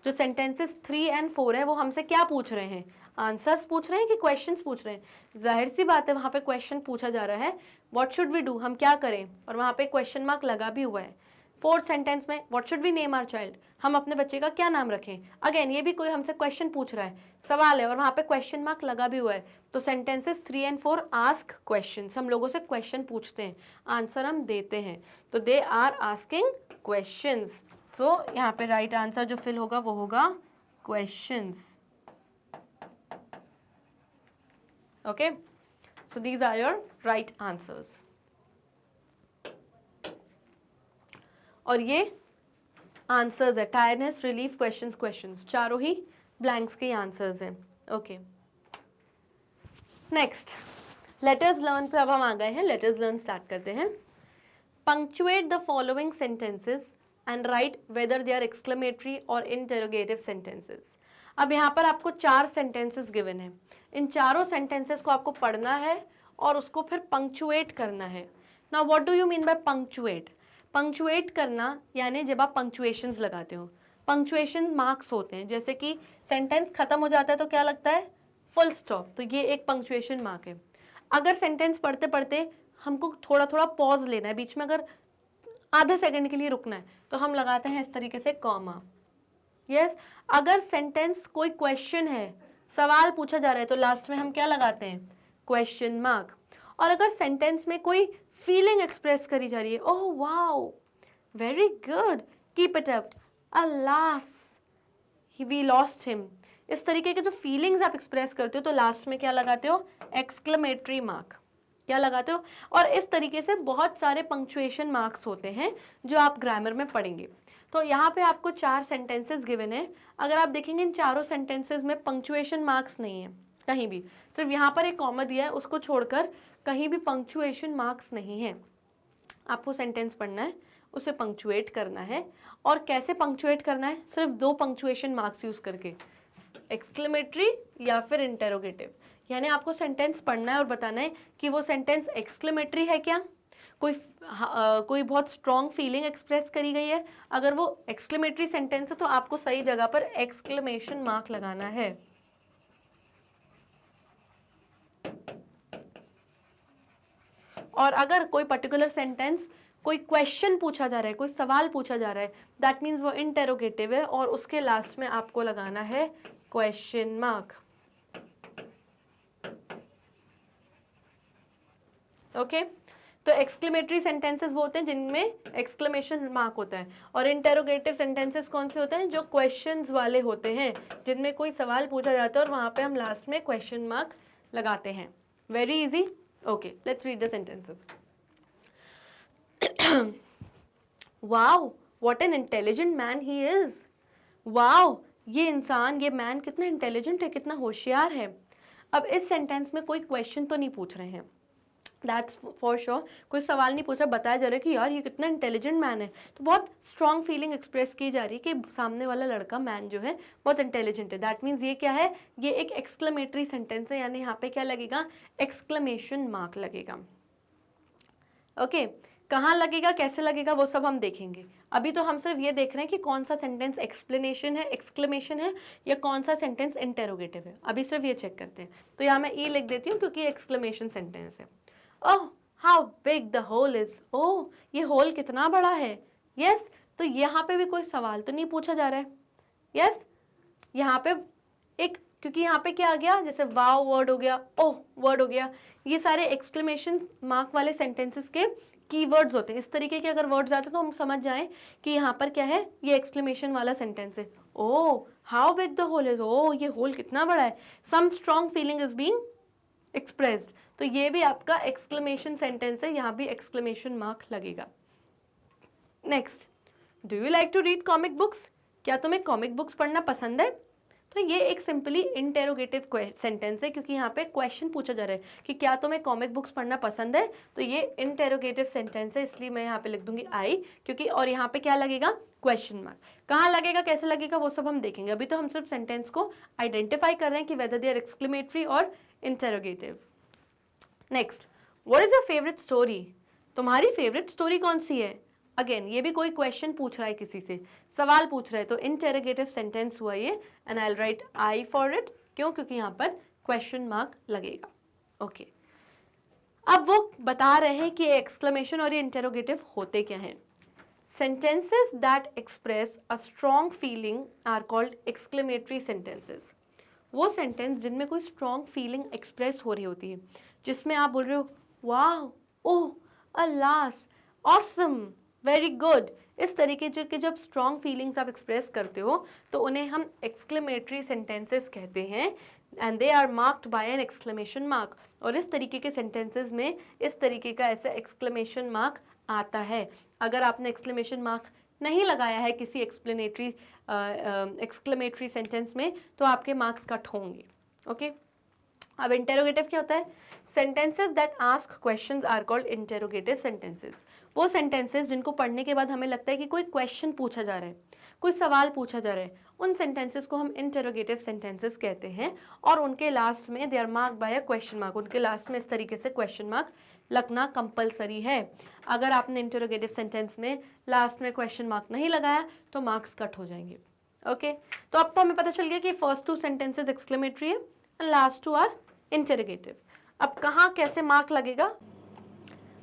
जो सेंटेंसेस 3 एंड 4 है वो हमसे क्या पूछ रहे हैं, आंसर्स पूछ रहे हैं कि क्वेश्चंस पूछ रहे हैं। जाहिर सी बात है वहाँ पे क्वेश्चन पूछा जा रहा है, व्हाट शुड वी डू, हम क्या करें, और वहाँ पे क्वेश्चन मार्क लगा भी हुआ है। फोर्थ सेंटेंस में what should we name our child, हम अपने बच्चे का क्या नाम रखें। अगेन ये भी कोई हमसे क्वेश्चन पूछ रहा है, सवाल है और वहाँ पे क्वेश्चन मार्क लगा भी हुआ है। तो सेंटेंसेस 3 एंड 4 आस्क क्वेश्चंस, हम लोगों से क्वेश्चन पूछते हैं, आंसर हम देते हैं। तो they are asking questions. So यहाँ पे राइट आंसर जो फिल होगा वो होगा questions. Okay so these are your right answers. और ये आंसर्स है, टायर्डनेस, रिलीफ, क्वेश्चंस, क्वेश्चंस, चारों ही ब्लैंक्स के आंसर्स हैं। ओके नेक्स्ट लेटर्स लर्न पे अब हम आ गए हैं, लेटर्स लर्न स्टार्ट करते हैं। Punctuate the following sentences and write whether they are exclamatory और इंटरोगेटिव सेंटेंसेस। अब यहाँ पर आपको 4 सेंटेंसेस गिवन है, इन चारों सेंटेंसेस को आपको पढ़ना है और उसको फिर पंक्चुएट करना है। Now what do you mean by punctuate, punctuate करना यानी जब आप पंक्चुएशंस लगाते हो, पंक्चुएशन मार्क्स होते हैं, जैसे कि सेंटेंस खत्म हो जाता है तो क्या लगता है, फुल स्टॉप, तो ये एक पंक्चुएशन मार्क है। अगर सेंटेंस पढ़ते पढ़ते हमको थोड़ा थोड़ा पॉज लेना है, बीच में अगर आधे सेकंड के लिए रुकना है तो हम लगाते हैं इस तरीके से कॉमा। यस अगर सेंटेंस कोई क्वेश्चन है, सवाल पूछा जा रहा है, तो लास्ट में हम क्या लगाते हैं, क्वेश्चन मार्क। और अगर सेंटेंस में कोई फीलिंग एक्सप्रेस करी जा रही है, oh wow very good keep it up, alas we lost him, इस तरीके के जो फीलिंग्स आप एक्सप्रेस करते हो तो लास्ट में क्या लगाते हो, एक्सक्लेमेटरी मार्क, क्या लगाते हो। और इस तरीके से बहुत सारे पंक्चुएशन मार्क्स होते हैं जो आप ग्रामर में पढ़ेंगे। तो यहाँ पे आपको 4 सेंटेंसेस गिवन है, अगर आप देखेंगे इन चारों सेंटेंसेस में पंक्चुएशन मार्क्स नहीं है कहीं भी, सिर्फ यहाँ पर एक कॉमा दिया है, उसको छोड़कर कहीं भी पंक्चुएशन मार्क्स नहीं है। आपको सेंटेंस पढ़ना है, उसे पंक्चुएट करना है, और कैसे पंक्चुएट करना है, सिर्फ 2 पंक्चुएशन मार्क्स यूज करके, एक्सक्लेमेटरी या फिर इंटेरोगेटिव। यानी आपको सेंटेंस पढ़ना है और बताना है कि वो सेंटेंस एक्सक्लेमेटरी है क्या, कोई बहुत स्ट्रॉन्ग फीलिंग एक्सप्रेस करी गई है। अगर वो एक्सक्लेमेटरी सेंटेंस है तो आपको सही जगह पर एक्सक्लेमेशन मार्क लगाना है। और अगर कोई पर्टिकुलर सेंटेंस कोई क्वेश्चन पूछा जा रहा है, कोई सवाल पूछा जा रहा है, दैट मीन्स वो इंटेरोगेटिव है और उसके लास्ट में आपको लगाना है क्वेश्चन मार्क। ओके तो एक्सक्लेमेटरी सेंटेंसेस वो होते हैं जिनमें एक्सक्लेमेशन मार्क होता है, और इंटेरोगेटिव सेंटेंसेस कौन से होते हैं, जो क्वेश्चंस वाले होते हैं, जिनमें कोई सवाल पूछा जाता है और वहां पे हम लास्ट में क्वेश्चन मार्क लगाते हैं। Very easy. Okay let's read the sentences. Wow what an intelligent man he is, wow ये इंसान, ये मैन कितना इंटेलिजेंट है, कितना होशियार है। अब इस सेंटेंस में कोई क्वेश्चन तो नहीं पूछ रहे हैं, दैट्स फॉर श्योर। कोई सवाल नहीं पूछा, बताया जा रहा है कि यार ये कितना इंटेलिजेंट मैन है, तो बहुत स्ट्रॉन्ग फीलिंग एक्सप्रेस की जा रही है कि सामने वाला लड़का मैन जो है बहुत इंटेलिजेंट है। दैट मीन्स ये क्या है, ये एक एक्सक्लेमेटरी सेंटेंस है, यानी यहाँ पे क्या लगेगा, एक्सक्लेमेशन मार्क लगेगा। ओके कहाँ लगेगा, कैसे लगेगा, वो सब हम देखेंगे। अभी तो हम सिर्फ ये देख रहे हैं कि कौन सा सेंटेंस एक्सप्लेनेशन है, एक्सक्लेमेशन है, या कौन सा सेंटेंस इंटेरोगेटिव है। अभी सिर्फ ये चेक करते हैं। तो यहाँ मैं ई लिख देती हूँ क्योंकि एक्सक्लेमेशन सेंटेंस है। Oh how big the hole is, oh ये होल कितना बड़ा है। यस तो यहाँ पे भी कोई सवाल तो नहीं पूछा जा रहा है। यस यहाँ पे एक, क्योंकि यहाँ पे क्या आ गया, जैसे वाव वर्ड हो गया, ओह वर्ड हो गया, ये सारे एक्सक्लेमेशन मार्क वाले सेंटेंसेस के कीवर्ड्स होते हैं। इस तरीके के अगर वर्ड्स आते हैं तो हम समझ जाएं कि यहाँ पर क्या है, ये एक्सक्लेमेशन वाला सेंटेंस है। Oh how big the hole is, oh ये होल कितना बड़ा है, some strong feeling is being expressed. तो ये भी आपका एक्सक्लेमेशन सेंटेंस है, यहाँ भी एक्सक्लेमेशन मार्क लगेगा। Next, do you like to read comic books, क्या तुम्हें कॉमिक बुक्स पढ़ना पसंद है। तो ये एक सिंपली इंटेरोगेटिव सेंटेंस है, क्योंकि यहाँ पे क्वेश्चन पूछा जा रहा है कि क्या तुम्हें कॉमिक बुक्स पढ़ना पसंद है। तो ये इंटेरोगेटिव सेंटेंस है, इसलिए मैं यहाँ पे लिख दूंगी आई, क्योंकि और यहाँ पे क्या लगेगा, क्वेश्चन मार्क। कहाँ लगेगा, कैसे लगेगा, वो सब हम देखेंगे। अभी तो हम सिर्फ सेंटेंस को आइडेंटिफाई कर रहे हैं कि वेदर दे आर एक्सक्लेमेटरी और interrogative. Next, what is your favourite story, तुम्हारी फेवरेट स्टोरी कौन सी है। अगेन ये भी कोई क्वेश्चन पूछ रहा है, किसी से सवाल पूछ रहा है, तो इंटेरोगेटिव सेंटेंस हुआ ये, and I will right I for it. क्यों, क्योंकि यहाँ पर क्वेश्चन मार्क लगेगा। ओके अब वो बता रहे हैं कि एक्सक्लेमेशन और ये इंटेरोगेटिव होते क्या हैं। Sentences that express a strong feeling are called exclamatory sentences. वो सेंटेंस जिनमें कोई स्ट्रॉन्ग फीलिंग एक्सप्रेस हो रही होती है, जिसमें आप बोल रहे हो वाह, ओह, अलास, ऑसम, वेरी गुड, इस तरीके के जब स्ट्रॉन्ग फीलिंग्स आप एक्सप्रेस करते हो तो उन्हें हम एक्सक्लेमेटरी सेंटेंसेस कहते हैं, and they are marked by an exclamation mark. और इस तरीके के सेंटेंसेस में इस तरीके का ऐसा एक्सक्लेमेशन मार्क आता है। अगर आपने एक्सक्लेमेशन मार्क नहीं लगाया है किसी एक्सक्लेमेटरी सेंटेंस में तो आपके मार्क्स कट होंगे। ओके अब इंटेरोगेटिव क्या होता है, sentences that ask questions are called interrogative sentences. वो सेंटेंसेस जिनको पढ़ने के बाद हमें लगता है कि कोई क्वेश्चन पूछा जा रहा है, कोई सवाल पूछा जा रहा है, उन सेंटेंसेस को हम इंटेरोगेटिव सेंटेंसेस कहते हैं। और उनके लास्ट में they are marked by a question mark, उनके लास्ट में इस तरीके से क्वेश्चन मार्क लगना कंपलसरी है। अगर आपने इंटेरोगेटिव सेंटेंस में लास्ट में क्वेश्चन मार्क नहीं लगाया तो मार्क्स कट हो जाएंगे। ओके तो अब तो हमें पता चल गया कि फर्स्ट टू सेंटेंसेस एक्सक्लेमेटरी है and last two are interrogative. अब कहाँ कैसे मार्क लगेगा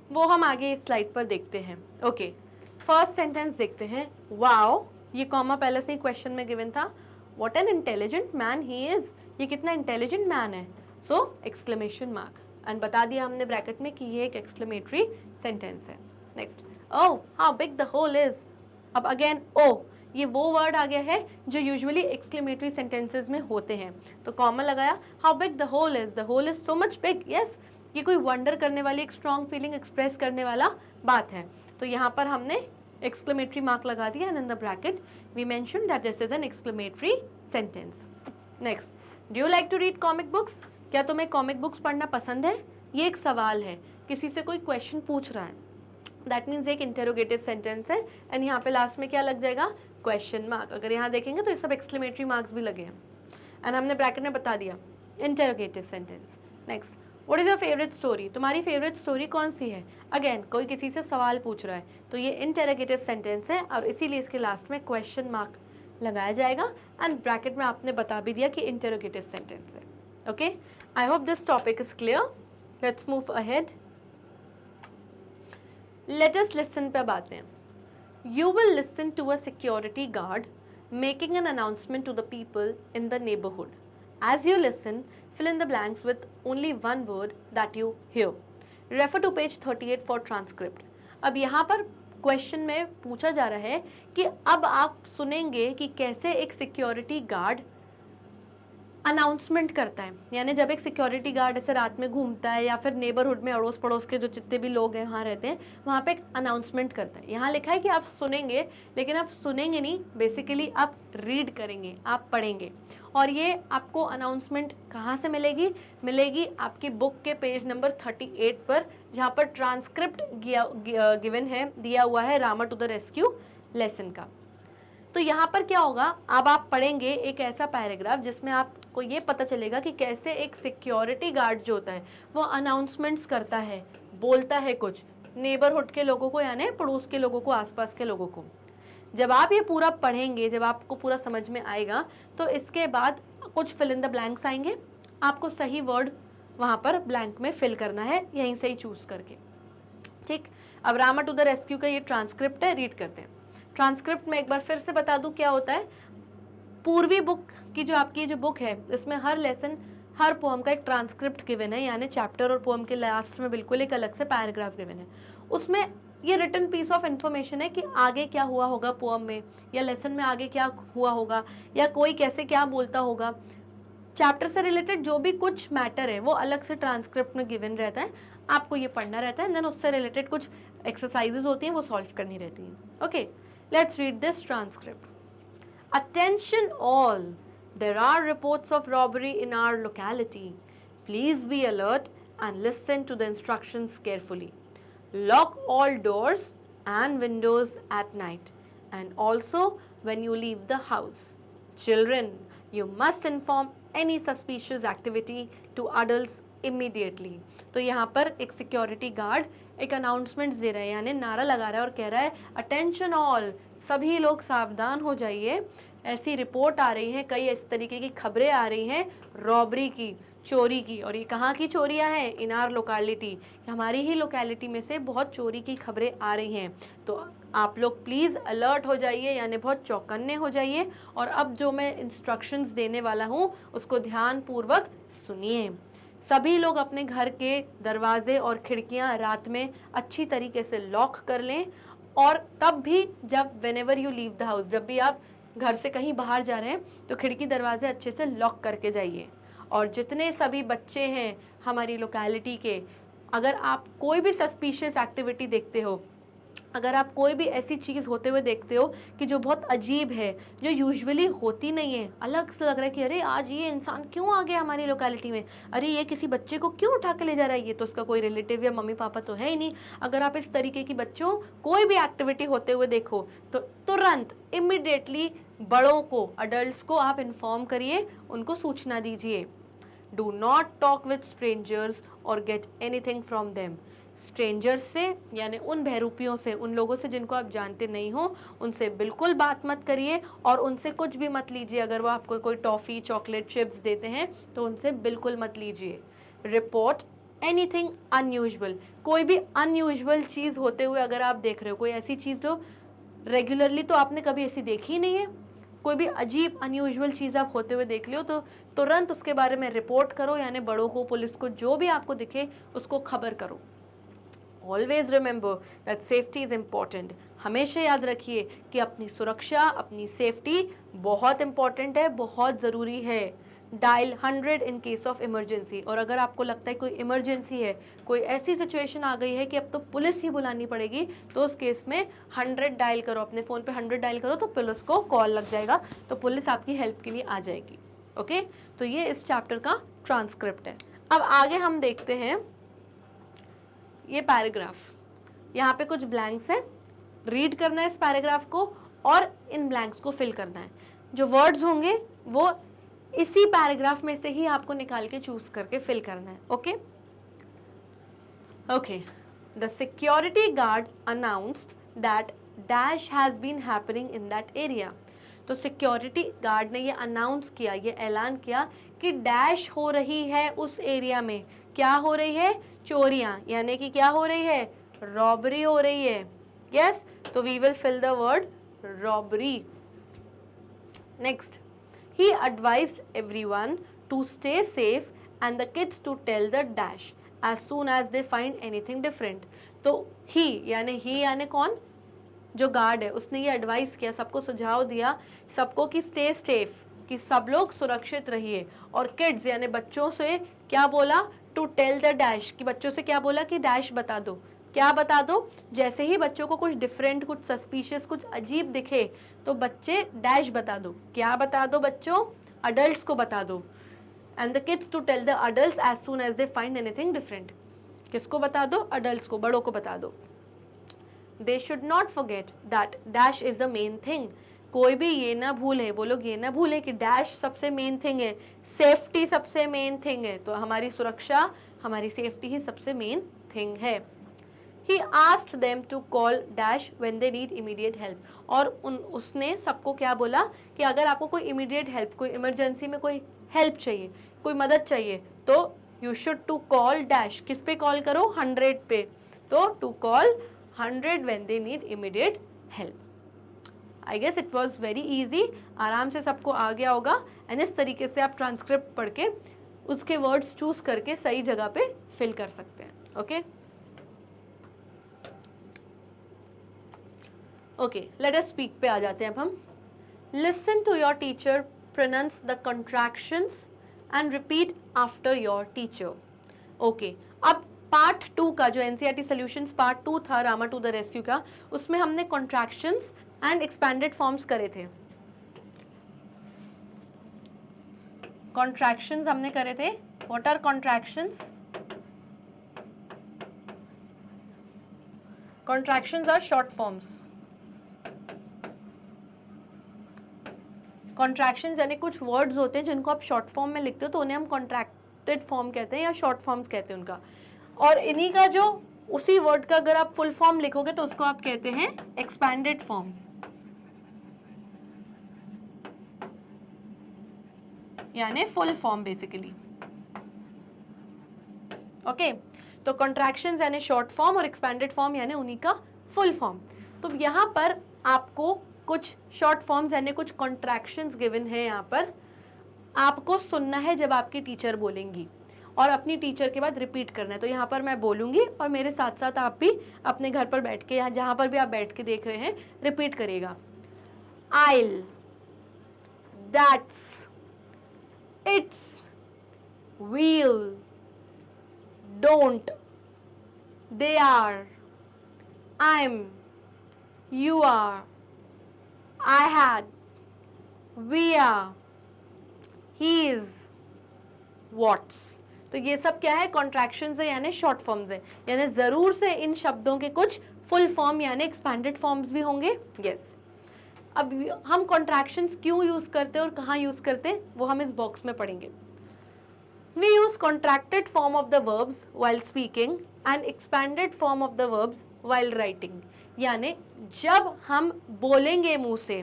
वो हम आगे इस स्लाइड पर देखते हैं। ओके फर्स्ट सेंटेंस देखते हैं, वाओ, ये कॉमा पहले से ही क्वेश्चन में गिवन था, what an intelligent man he is, ये कितना इंटेलिजेंट मैन है, सो एक्सक्लेमेशन मार्क, एंड बता दिया हमने ब्रैकेट में कि ये एक एक्सक्लेमेटरी सेंटेंस है। Next, oh how big the hole is. अब अगेन ओह, ये वो वर्ड आ गया है जो यूजुअली एक्सक्लेमेटरी सेंटेंसेस में होते हैं, तो कॉमा लगाया, how big the hole is, the hole is so much big. Yes ये कोई वंडर करने वाली, एक स्ट्रॉन्ग फीलिंग एक्सप्रेस करने वाला बात है, तो यहाँ पर हमने एक्सक्लेमेटरी मार्क लगा दिया, and in the bracket we mention that this is an exclamatory sentence. Next, do you like to read comic books, क्या तुम्हें कॉमिक बुक्स पढ़ना पसंद है। ये एक सवाल है, किसी से कोई क्वेश्चन पूछ रहा है, दैट मीन्स एक इंटेरोगेटिव सेंटेंस है, एंड यहाँ पे लास्ट में क्या लग जाएगा, क्वेश्चन मार्क। अगर यहाँ देखेंगे तो ये सब एक्सक्लेमेटरी मार्क्स भी लगे हैं, एंड हमने ब्रैकेट में बता दिया interrogative sentence. Next, what is your favourite story, तुम्हारी फेवरेट स्टोरी कौन सी है। अगेन कोई किसी से सवाल पूछ रहा है, तो ये इंटेरोगेटिव सेंटेंस है और इसीलिए इसके लास्ट में क्वेश्चन मार्क लगाया जाएगा, एंड ब्रैकेट में आपने बता भी दिया कि इंटेरोगेटिव सेंटेंस है। Okay I hope this topic is clear, let's move ahead. Let us listen पे बातें हैं। You will listen to a security guard making an announcement to the people in the neighborhood. As you listen, fill in the blanks with only one word that you hear. Refer to page 38 for transcript. अब यहाँ पर question में पूछा जा रहा है कि अब आप सुनेंगे कि कैसे एक सिक्योरिटी गार्ड अनाउंसमेंट करता है, यानी जब एक सिक्योरिटी गार्ड ऐसे रात में घूमता है या फिर नेबरहुड में अड़ोस पड़ोस के जो जितने भी लोग हैं वहाँ रहते हैं, वहाँ पे एक अनाउंसमेंट करता है। यहाँ लिखा है कि आप सुनेंगे, लेकिन आप सुनेंगे नहीं, बेसिकली आप रीड करेंगे, आप पढ़ेंगे। और ये आपको अनाउंसमेंट कहाँ से मिलेगी? मिलेगी आपकी बुक के पेज नंबर 38 पर, जहाँ पर ट्रांसक्रिप्ट गिवन है, दिया हुआ है Rama to the rescue lesson का। तो यहाँ पर क्या होगा, अब आप पढ़ेंगे एक ऐसा पैराग्राफ जिसमें आपको ये पता चलेगा कि कैसे एक सिक्योरिटी गार्ड जो होता है वो अनाउंसमेंट्स करता है, बोलता है कुछ नेबरहुड के लोगों को, यानी पड़ोस के लोगों को, आसपास के लोगों को। जब आप ये पूरा पढ़ेंगे, जब आपको पूरा समझ में आएगा, तो इसके बाद कुछ फिल इन द ब्लैंक्स आएंगे, आपको सही वर्ड वहाँ पर ब्लैंक में फिल करना है, यहीं से ही चूज करके। ठीक, अब रामा टू द रेस्क्यू का ये ट्रांसक्रिप्ट है, रीड करते हैं। ट्रांसक्रिप्ट में एक बार फिर से बता दूं क्या होता है। पूर्वी बुक की जो आपकी जो बुक है, इसमें हर लेसन, हर पोएम का एक ट्रांसक्रिप्ट गिवन है, यानी चैप्टर और पोएम के लास्ट में बिल्कुल एक अलग से पैराग्राफ गिवन है। उसमें ये रिटन पीस ऑफ इन्फॉर्मेशन है कि आगे क्या हुआ होगा पोएम में, या लेसन में आगे क्या हुआ होगा, या कोई कैसे क्या बोलता होगा। चैप्टर से रिलेटेड जो भी कुछ मैटर है वो अलग से ट्रांसक्रिप्ट में गिवन रहता है, आपको ये पढ़ना रहता है, देन उससे रिलेटेड कुछ एक्सरसाइजेज होती हैं वो सॉल्व करनी रहती हैं। Okay, let's read this transcript. Attention all, there are reports of robbery in our locality. Please be alert and listen to the instructions carefully. Lock all doors and windows at night, and also when you leave the house. Children, you must inform any suspicious activity to adults immediately. तो यहाँ पर एक security guard एक announcement दे रहा है, यानी नारा लगा रहा है और कह रहा है अटेंशन ऑल, सभी लोग सावधान हो जाइए, ऐसी रिपोर्ट आ रही है, कई इस तरीके की खबरें आ रही हैं रॉबरी की, चोरी की। और ये कहाँ की चोरियाँ हैं? इन आर लोकेलिटी, हमारी ही लोकेलिटी में से बहुत चोरी की खबरें आ रही हैं। तो आप लोग प्लीज़ अलर्ट हो जाइए, यानी बहुत चौकन्ने हो जाइए, और अब जो मैं इंस्ट्रक्शंस देने वाला हूँ उसको ध्यानपूर्वक सुनिए। सभी लोग अपने घर के दरवाजे और खिड़कियां रात में अच्छी तरीके से लॉक कर लें, और तब भी जब whenever you leave the house, जब भी आप घर से कहीं बाहर जा रहे हैं तो खिड़की दरवाजे अच्छे से लॉक करके जाइए। और जितने सभी बच्चे हैं हमारी लोकेलिटी के, अगर आप कोई भी सस्पिशियस एक्टिविटी देखते हो, अगर आप कोई भी ऐसी चीज़ होते हुए देखते हो कि जो बहुत अजीब है, जो यूजुअली होती नहीं है, अलग से लग रहा है कि अरे आज ये इंसान क्यों आ गया हमारी लोकेलिटी में, अरे ये किसी बच्चे को क्यों उठा के ले जा रहा है, ये तो उसका कोई रिलेटिव या मम्मी पापा तो है ही नहीं। अगर आप इस तरीके की बच्चों कोई भी एक्टिविटी होते हुए देखो तो तुरंत इमिडिएटली बड़ों को, अडल्ट को आप इन्फॉर्म करिए, उनको सूचना दीजिए। Do not talk with strangers और get anything from them. Strangers से यानी उन बहरूपियों से, उन लोगों से जिनको आप जानते नहीं हो, उनसे बिल्कुल बात मत करिए और उनसे कुछ भी मत लीजिए। अगर वो आपको कोई टॉफ़ी, चॉकलेट, चिप्स देते हैं तो उनसे बिल्कुल मत लीजिए। रिपोर्ट एनीथिंग अनयूजुअल, कोई भी अनयूजुअल चीज़ होते हुए अगर आप देख रहे हो, कोई ऐसी चीज़ जो रेगुलरली तो आपने कभी ऐसी देखी ही नहीं है, कोई भी अजीब अनयूजुअल चीज़ आप होते हुए देख लियो तो तुरंत उसके बारे में रिपोर्ट करो, यानी बड़ों को, पुलिस को, जो भी आपको दिखे उसको खबर करो। Always remember that safety is important. हमेशा याद रखिए कि अपनी सुरक्षा, अपनी सेफ्टी बहुत इम्पॉर्टेंट है, बहुत ज़रूरी है। Dial 100 in case of emergency, और अगर आपको लगता है कोई इमरजेंसी है, कोई ऐसी सिचुएशन आ गई है कि अब तो पुलिस ही बुलानी पड़ेगी, तो उस केस में 100 डायल करो, अपने फ़ोन पे 100 डायल करो तो पुलिस को कॉल लग जाएगा, तो पुलिस आपकी हेल्प के लिए आ जाएगी। ओके, तो ये इस चैप्टर का ट्रांसक्रिप्ट है। अब आगे हम देखते हैं ये पैराग्राफ, यहाँ पे कुछ ब्लैंक्स हैं, रीड करना है इस पैराग्राफ को और इन ब्लैंक्स को फिल करना है। जो वर्ड्स होंगे वो इसी पैराग्राफ में से ही आपको निकाल के चूज करके फिल करना है। Okay okay, the security guard announced that dash has been happening in that area. तो सिक्योरिटी गार्ड ने ये अनाउंस किया, ये ऐलान किया कि डैश हो रही है उस एरिया में। क्या हो रही है? चोरियां, यानी कि क्या हो रही है? रॉबरी हो रही है। यस, तो we will fill the word robbery. Next, he advised everyone to stay safe and the kids to tell the dash as soon as they find anything different. तो he यानी कौन? जो गार्ड है, उसने ये एडवाइस किया, सबको सुझाव दिया सबको कि स्टे सेफ, कि सब लोग सुरक्षित रहिए। और किड्स यानी बच्चों से क्या बोला, टू टेल द डैश, कि बच्चों से क्या बोला कि डैश बता दो, क्या बता दो। जैसे ही बच्चों को कुछ डिफरेंट, कुछ सस्पिशियस, कुछ अजीब दिखे तो बच्चे डैश बता दो, क्या बता दो बच्चों, अडल्ट्स को बता दो। And the kids to tell the adults as soon as they find anything different. किसको बता दो, अडल्ट्स को, बड़ों को बता दो। They should not forget that dash is the main thing, कोई भी ये ना भूले, वो लोग ये ना भूले कि डैश सबसे मेन थिंग है, सेफ्टी सबसे मेन थिंग है। तो हमारी सुरक्षा, हमारी सेफ्टी ही सबसे मेन थिंग है। He asked them to call dash when they need immediate help. और उसने सबको क्या बोला कि अगर आपको कोई immediate help, कोई इमरजेंसी में कोई हेल्प चाहिए, कोई मदद चाहिए, तो you should to call dash, किस पे कॉल करो, 100 पे। तो to call 100 when they need immediate help. I guess it was very easy, आराम से सबको आ गया होगा। एंड इस तरीके से आप ट्रांसक्रिप्ट पढ़ के उसके वर्ड्स चूज करके सही जगह पे फिल कर सकते हैं। Okay okay, let us speak पे आ जाते हैं अब हम। Listen to your teacher, pronounce the contractions and repeat after your teacher. Okay, अब पार्ट 2 का जो एनसीईआरटी सॉल्यूशंस पार्ट 2 था रामा टू द रेस्क्यू का, उसमें हमने कॉन्ट्रैक्शंस एंड एक्सपैंडेड फॉर्म्स करे थे। कॉन्ट्रैक्शंस हमने करे थे। What are contractions? Contractions are short forms. Contractions यानी कुछ वर्ड्स होते हैं जिनको आप शॉर्ट फॉर्म में लिखते हो तो उन्हें हम कॉन्ट्रैक्टेड फॉर्म कहते हैं या शॉर्ट फॉर्म्स कहते हैं उनका। और इन्हीं का जो उसी वर्ड का अगर आप फुल फॉर्म लिखोगे तो उसको आप कहते हैं एक्सपैंडेड फॉर्म, यानी फुल फॉर्म बेसिकली। ओके, तो कॉन्ट्रैक्शंस यानी शॉर्ट फॉर्म और एक्सपैंडेड फॉर्म यानी उन्हीं का फुल फॉर्म। तो यहाँ पर आपको कुछ शॉर्ट फॉर्म्स यानी कुछ कॉन्ट्रैक्शंस गिवन है, यहाँ पर आपको सुनना है जब आपकी टीचर बोलेंगी और अपनी टीचर के बाद रिपीट करना है। तो यहाँ पर मैं बोलूँगी और मेरे साथ साथ आप भी अपने घर पर बैठ के या जहाँ पर भी आप बैठ के देख रहे हैं रिपीट करिएगा। I'll, that's, it's, we'll, don't, they are, I am, you are, I had, we are, he is, what's। तो ये सब क्या है, कॉन्ट्रैक्शंस है यानी शॉर्ट फॉर्म्स है, यानी जरूर से इन शब्दों के कुछ फुल फॉर्म यानी एक्सपैंडेड फॉर्म्स भी होंगे। यस, अब हम कॉन्ट्रैक्शंस क्यों यूज करते हैं और कहाँ यूज करते हैं वो हम इस बॉक्स में पढ़ेंगे। We use contracted form of the verbs while speaking and expanded form of the verbs while writing। यानी जब हम बोलेंगे मुंह से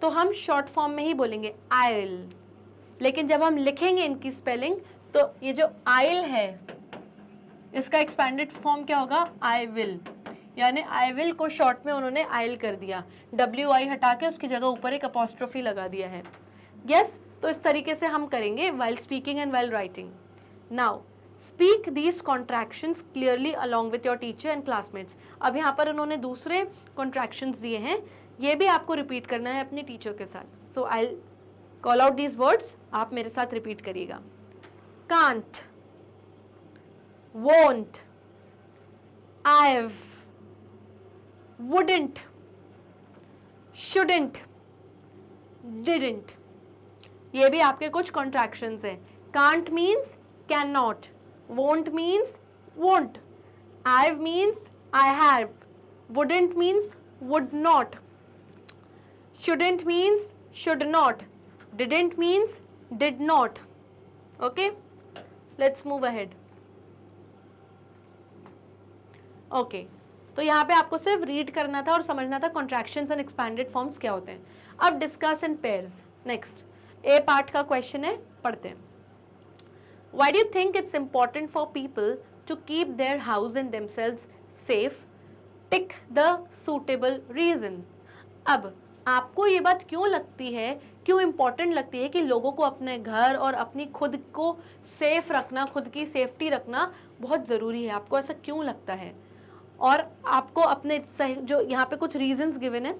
तो हम शॉर्ट फॉर्म में ही बोलेंगे आइल, लेकिन जब हम लिखेंगे इनकी स्पेलिंग तो ये जो आइल है इसका एक्सपैंडेड फॉर्म क्या होगा, आई विल। यानी आई विल को शॉर्ट में उन्होंने आइल कर दिया, WI हटा के उसकी जगह ऊपर एक अपॉस्ट्रोफी लगा दिया है। यस, तो इस तरीके से हम करेंगे while speaking and while writing। Now speak these contractions clearly along with your teacher and classmates। अब यहाँ पर उन्होंने दूसरे contractions दिए हैं, ये भी आपको रिपीट करना है अपने टीचर के साथ। So I'll call out these words, आप मेरे साथ रिपीट करिएगा। Can't, won't, I've, wouldn't, shouldn't, didn't। ये भी आपके कुछ कॉन्ट्रैक्शंस हैं। Can't means can not, won't means won't, have means I have, wouldn't means would not, shouldn't means should not, didn't means did not. Okay, let's move ahead. Okay, तो यहाँ पे आपको सिर्फ रीड करना था और समझना था कॉन्ट्रैक्शंस एंड एक्सपैंडेड फॉर्म्स क्या होते हैं। अब discuss in pairs. Next A part का क्वेश्चन है, पढ़ते हैं। Why do you think it's important for people to keep their house and themselves safe? Tick the suitable reason। अब आपको ये बात क्यों लगती है, क्यों इम्पोर्टेंट लगती है कि लोगों को अपने घर और अपनी खुद को सेफ रखना, खुद की सेफ्टी रखना बहुत ज़रूरी है? आपको ऐसा क्यों लगता है? और आपको अपने सही, जो यहाँ पे कुछ रीजंस गिवन है,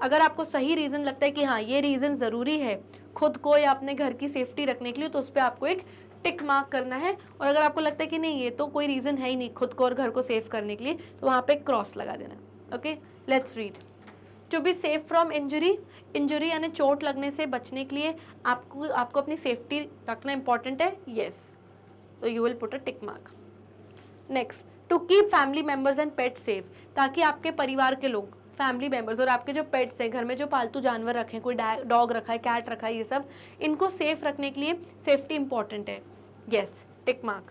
अगर आपको सही रीज़न लगता है कि हाँ ये रीज़न ज़रूरी है खुद को या अपने घर की सेफ्टी रखने के लिए, तो उस पर आपको एक टिक मार्क करना है। और अगर आपको लगता है कि नहीं ये तो कोई रीज़न है ही नहीं खुद को और घर को सेफ करने के लिए, तो वहाँ पे क्रॉस लगा देना। Okay, let's read. To be safe from injury, injury यानी चोट लगने से बचने के लिए आपको अपनी सेफ्टी रखना इंपॉर्टेंट है, यस, तो you will put a tick mark. Next, to keep family members and pet safe, ताकि आपके परिवार के लोग, फैमिली मेंबर्स और आपके जो पेट्स हैं, घर में जो पालतू जानवर रखे हैं, कोई डॉग रखा है, कैट रखा है, ये सब, इनको सेफ रखने के लिए सेफ्टी इंपॉर्टेंट है, yes, tick mark.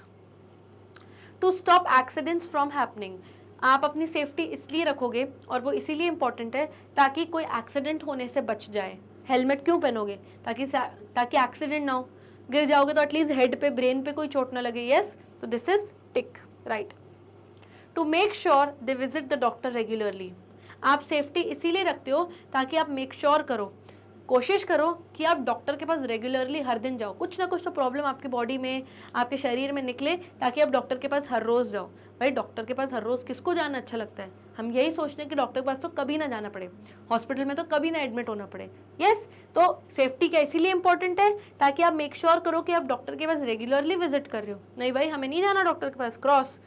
To stop accidents from happening, आप अपनी सेफ्टी इसलिए रखोगे और वो इसीलिए इंपॉर्टेंट है ताकि कोई एक्सीडेंट होने से बच जाए। हेलमेट क्यों पहनोगे? ताकि एक्सीडेंट ना हो, गिर जाओगे तो एटलीस्ट हेड पे, ब्रेन पे कोई चोट ना लगे, यस, तो this is tick, right. To make sure they visit the doctor regularly, आप सेफ्टी इसीलिए रखते हो ताकि आप मेक श्योर करो, कोशिश करो कि आप डॉक्टर के पास रेगुलरली हर दिन जाओ, कुछ ना कुछ तो प्रॉब्लम आपकी बॉडी में, आपके शरीर में निकले, ताकि आप डॉक्टर के पास हर रोज़ जाओ। भाई डॉक्टर के पास हर रोज़ किसको जाना अच्छा लगता है? हम यही सोचते हैं कि डॉक्टर के पास तो कभी ना जाना पड़े, हॉस्पिटल में तो कभी ना एडमिट होना पड़े, यस। तो सेफ्टी क्या इसीलिए इंपॉर्टेंट है ताकि आप मेक श्योर करो कि आप डॉक्टर के पास रेगुलरली विजिट कर रहे हो। नहीं भाई हमें नहीं जाना डॉक्टर के पास, cross,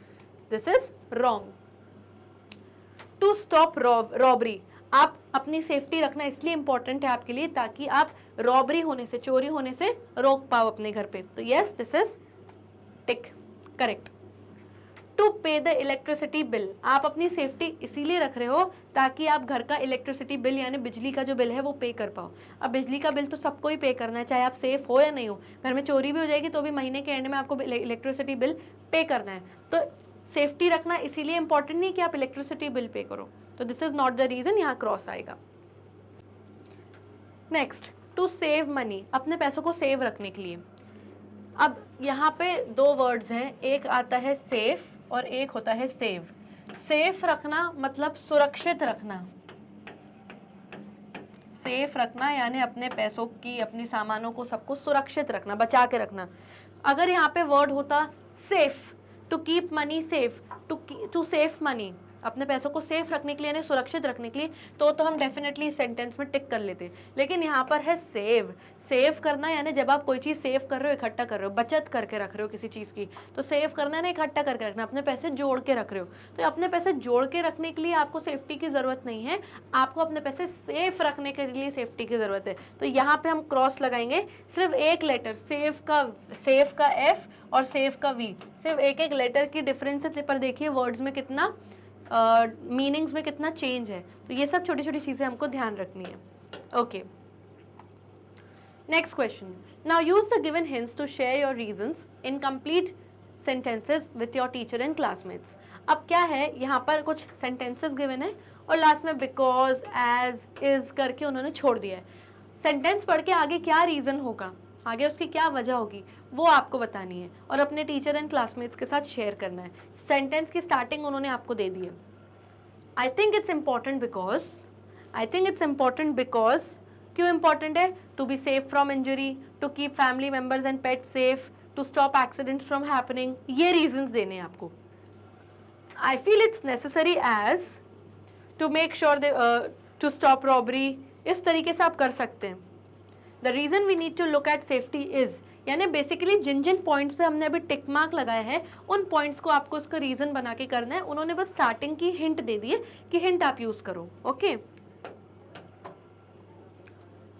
this is wrong. To stop robbery, आप अपनी सेफ्टी रखना इसलिए इंपॉर्टेंट है आपके लिए ताकि आप रॉबरी होने से, चोरी होने से रोक पाओ अपने घर पे, तो yes, this is tick, correct. To pay the electricity bill, आप अपनी सेफ्टी इसीलिए रख रहे हो ताकि आप घर का इलेक्ट्रिसिटी बिल यानी बिजली का जो बिल है वो पे कर पाओ। अब बिजली का बिल तो सबको ही पे करना है, चाहे आप सेफ हो या नहीं हो, घर में चोरी भी हो जाएगी तो भी महीने के एंड में आपको इलेक्ट्रिसिटी बिल पे करना है। तो सेफ्टी रखना इसीलिए इंपॉर्टेंट नहीं कि आप इलेक्ट्रिसिटी बिल पे करो, तो this is not the reason, यहाँ क्रॉस आएगा। नेक्स्ट, टू सेव मनी, अपने पैसों को सेव रखने के लिए। अब यहाँ पे दो वर्ड्स हैं, एक आता है सेफ और एक होता है सेव। सेफ रखना मतलब सुरक्षित रखना, सेफ रखना यानी अपने पैसों की, अपनी सामानों को, सबको सुरक्षित रखना, बचा के रखना। अगर यहाँ पे वर्ड होता safe, to keep money safe, to safe money, अपने पैसों को सेफ रखने के लिए यानी सुरक्षित रखने के लिए, तो हम डेफिनेटली इस सेंटेंस में टिक कर लेते। लेकिन यहाँ पर है सेव, सेव करना यानी जब आप कोई चीज़ सेव कर रहे हो, इकट्ठा कर रहे हो, बचत करके रख रहे हो किसी चीज़ की, तो सेव करना है ना इकट्ठा करके रखना, अपने पैसे जोड़ के रख रहे हो। तो अपने पैसे जोड़ के रखने के लिए आपको सेफ्टी की ज़रूरत नहीं है, आपको अपने पैसे सेफ रखने के लिए सेफ्टी की ज़रूरत है। तो यहाँ पर हम क्रॉस लगाएंगे, सिर्फ एक लेटर, सेफ का एफ और सेफ का वी, सिर्फ एक एक लेटर की डिफरेंस पर देखिए वर्ड्स में कितना मीनिंग्स में कितना चेंज है। तो ये सब छोटी छोटी चीज़ें हमको ध्यान रखनी है। Okay, next question, now use the given hints to share your reasons in complete sentences with your teacher and classmates. अब क्या है, यहाँ पर कुछ सेंटेंसेस गिवन है और लास्ट में बिकॉज, एज, इज करके उन्होंने छोड़ दिया है। सेंटेंस पढ़ के आगे क्या रीज़न होगा, आगे उसकी क्या वजह होगी, वो आपको बतानी है और अपने टीचर एंड क्लासमेट्स के साथ शेयर करना है। सेंटेंस की स्टार्टिंग उन्होंने आपको दे दी है। I think it's important because, क्यों इम्पॉर्टेंट है? To be safe from injury, to keep family members and pet safe, to stop accidents from happening, ये रीजंस देने हैं आपको। I feel it's necessary as to make sure to stop robbery, इस तरीके से आप कर सकते हैं। The reason we need to look at safety is, यानी बेसिकली जिन जिन पॉइंट्स पे हमने अभी टिक मार्क लगाया है उन पॉइंट्स को आपको उसका रीजन बना के करना है। उन्होंने बस स्टार्टिंग की हिंट दे दी है कि हिंट आप यूज करो। ओके,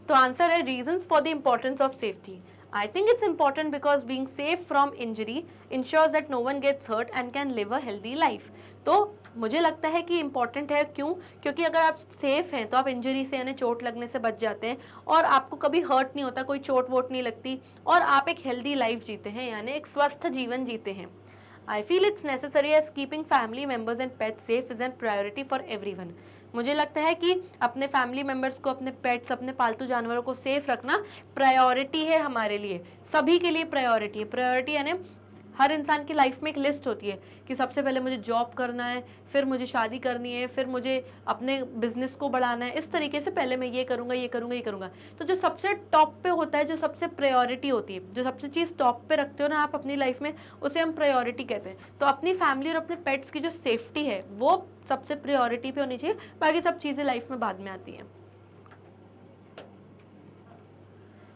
तो आंसर है reasons for the importance of safety. I think it's important because being safe from injury ensures that no one gets hurt and can live a healthy life. तो मुझे लगता है कि important है, क्यों? क्योंकि अगर आप सेफ हैं तो आप इंजरी से यानी चोट लगने से बच जाते हैं और आपको कभी हर्ट नहीं होता, कोई चोट वोट नहीं लगती और आप एक हेल्दी लाइफ जीते हैं यानी एक स्वस्थ जीवन जीते हैं। I feel it's necessary as keeping family members and pets safe is a priority for everyone. मुझे लगता है कि अपने फैमिली मेम्बर्स को, अपने पेट्स, अपने पालतू जानवरों को सेफ रखना प्रायोरिटी है हमारे लिए, सभी के लिए प्रायोरिटी है। प्रायोरिटी यानी हर इंसान की लाइफ में एक लिस्ट होती है कि सबसे पहले मुझे जॉब करना है, फिर मुझे शादी करनी है, फिर मुझे अपने बिजनेस को बढ़ाना है, इस तरीके से पहले मैं ये करूँगा, ये करूँगा, ये करूँगा। तो जो सबसे टॉप पे होता है, जो सबसे प्रायोरिटी होती है, जो सबसे चीज़ टॉप पे रखते हो ना आप अपनी लाइफ में, उसे हम प्रायोरिटी कहते हैं। तो अपनी फैमिली और अपने पेट्स की जो सेफ्टी है वो सबसे प्रायोरिटी पे होनी चाहिए, बाकी सब चीज़ें लाइफ में बाद में आती हैं।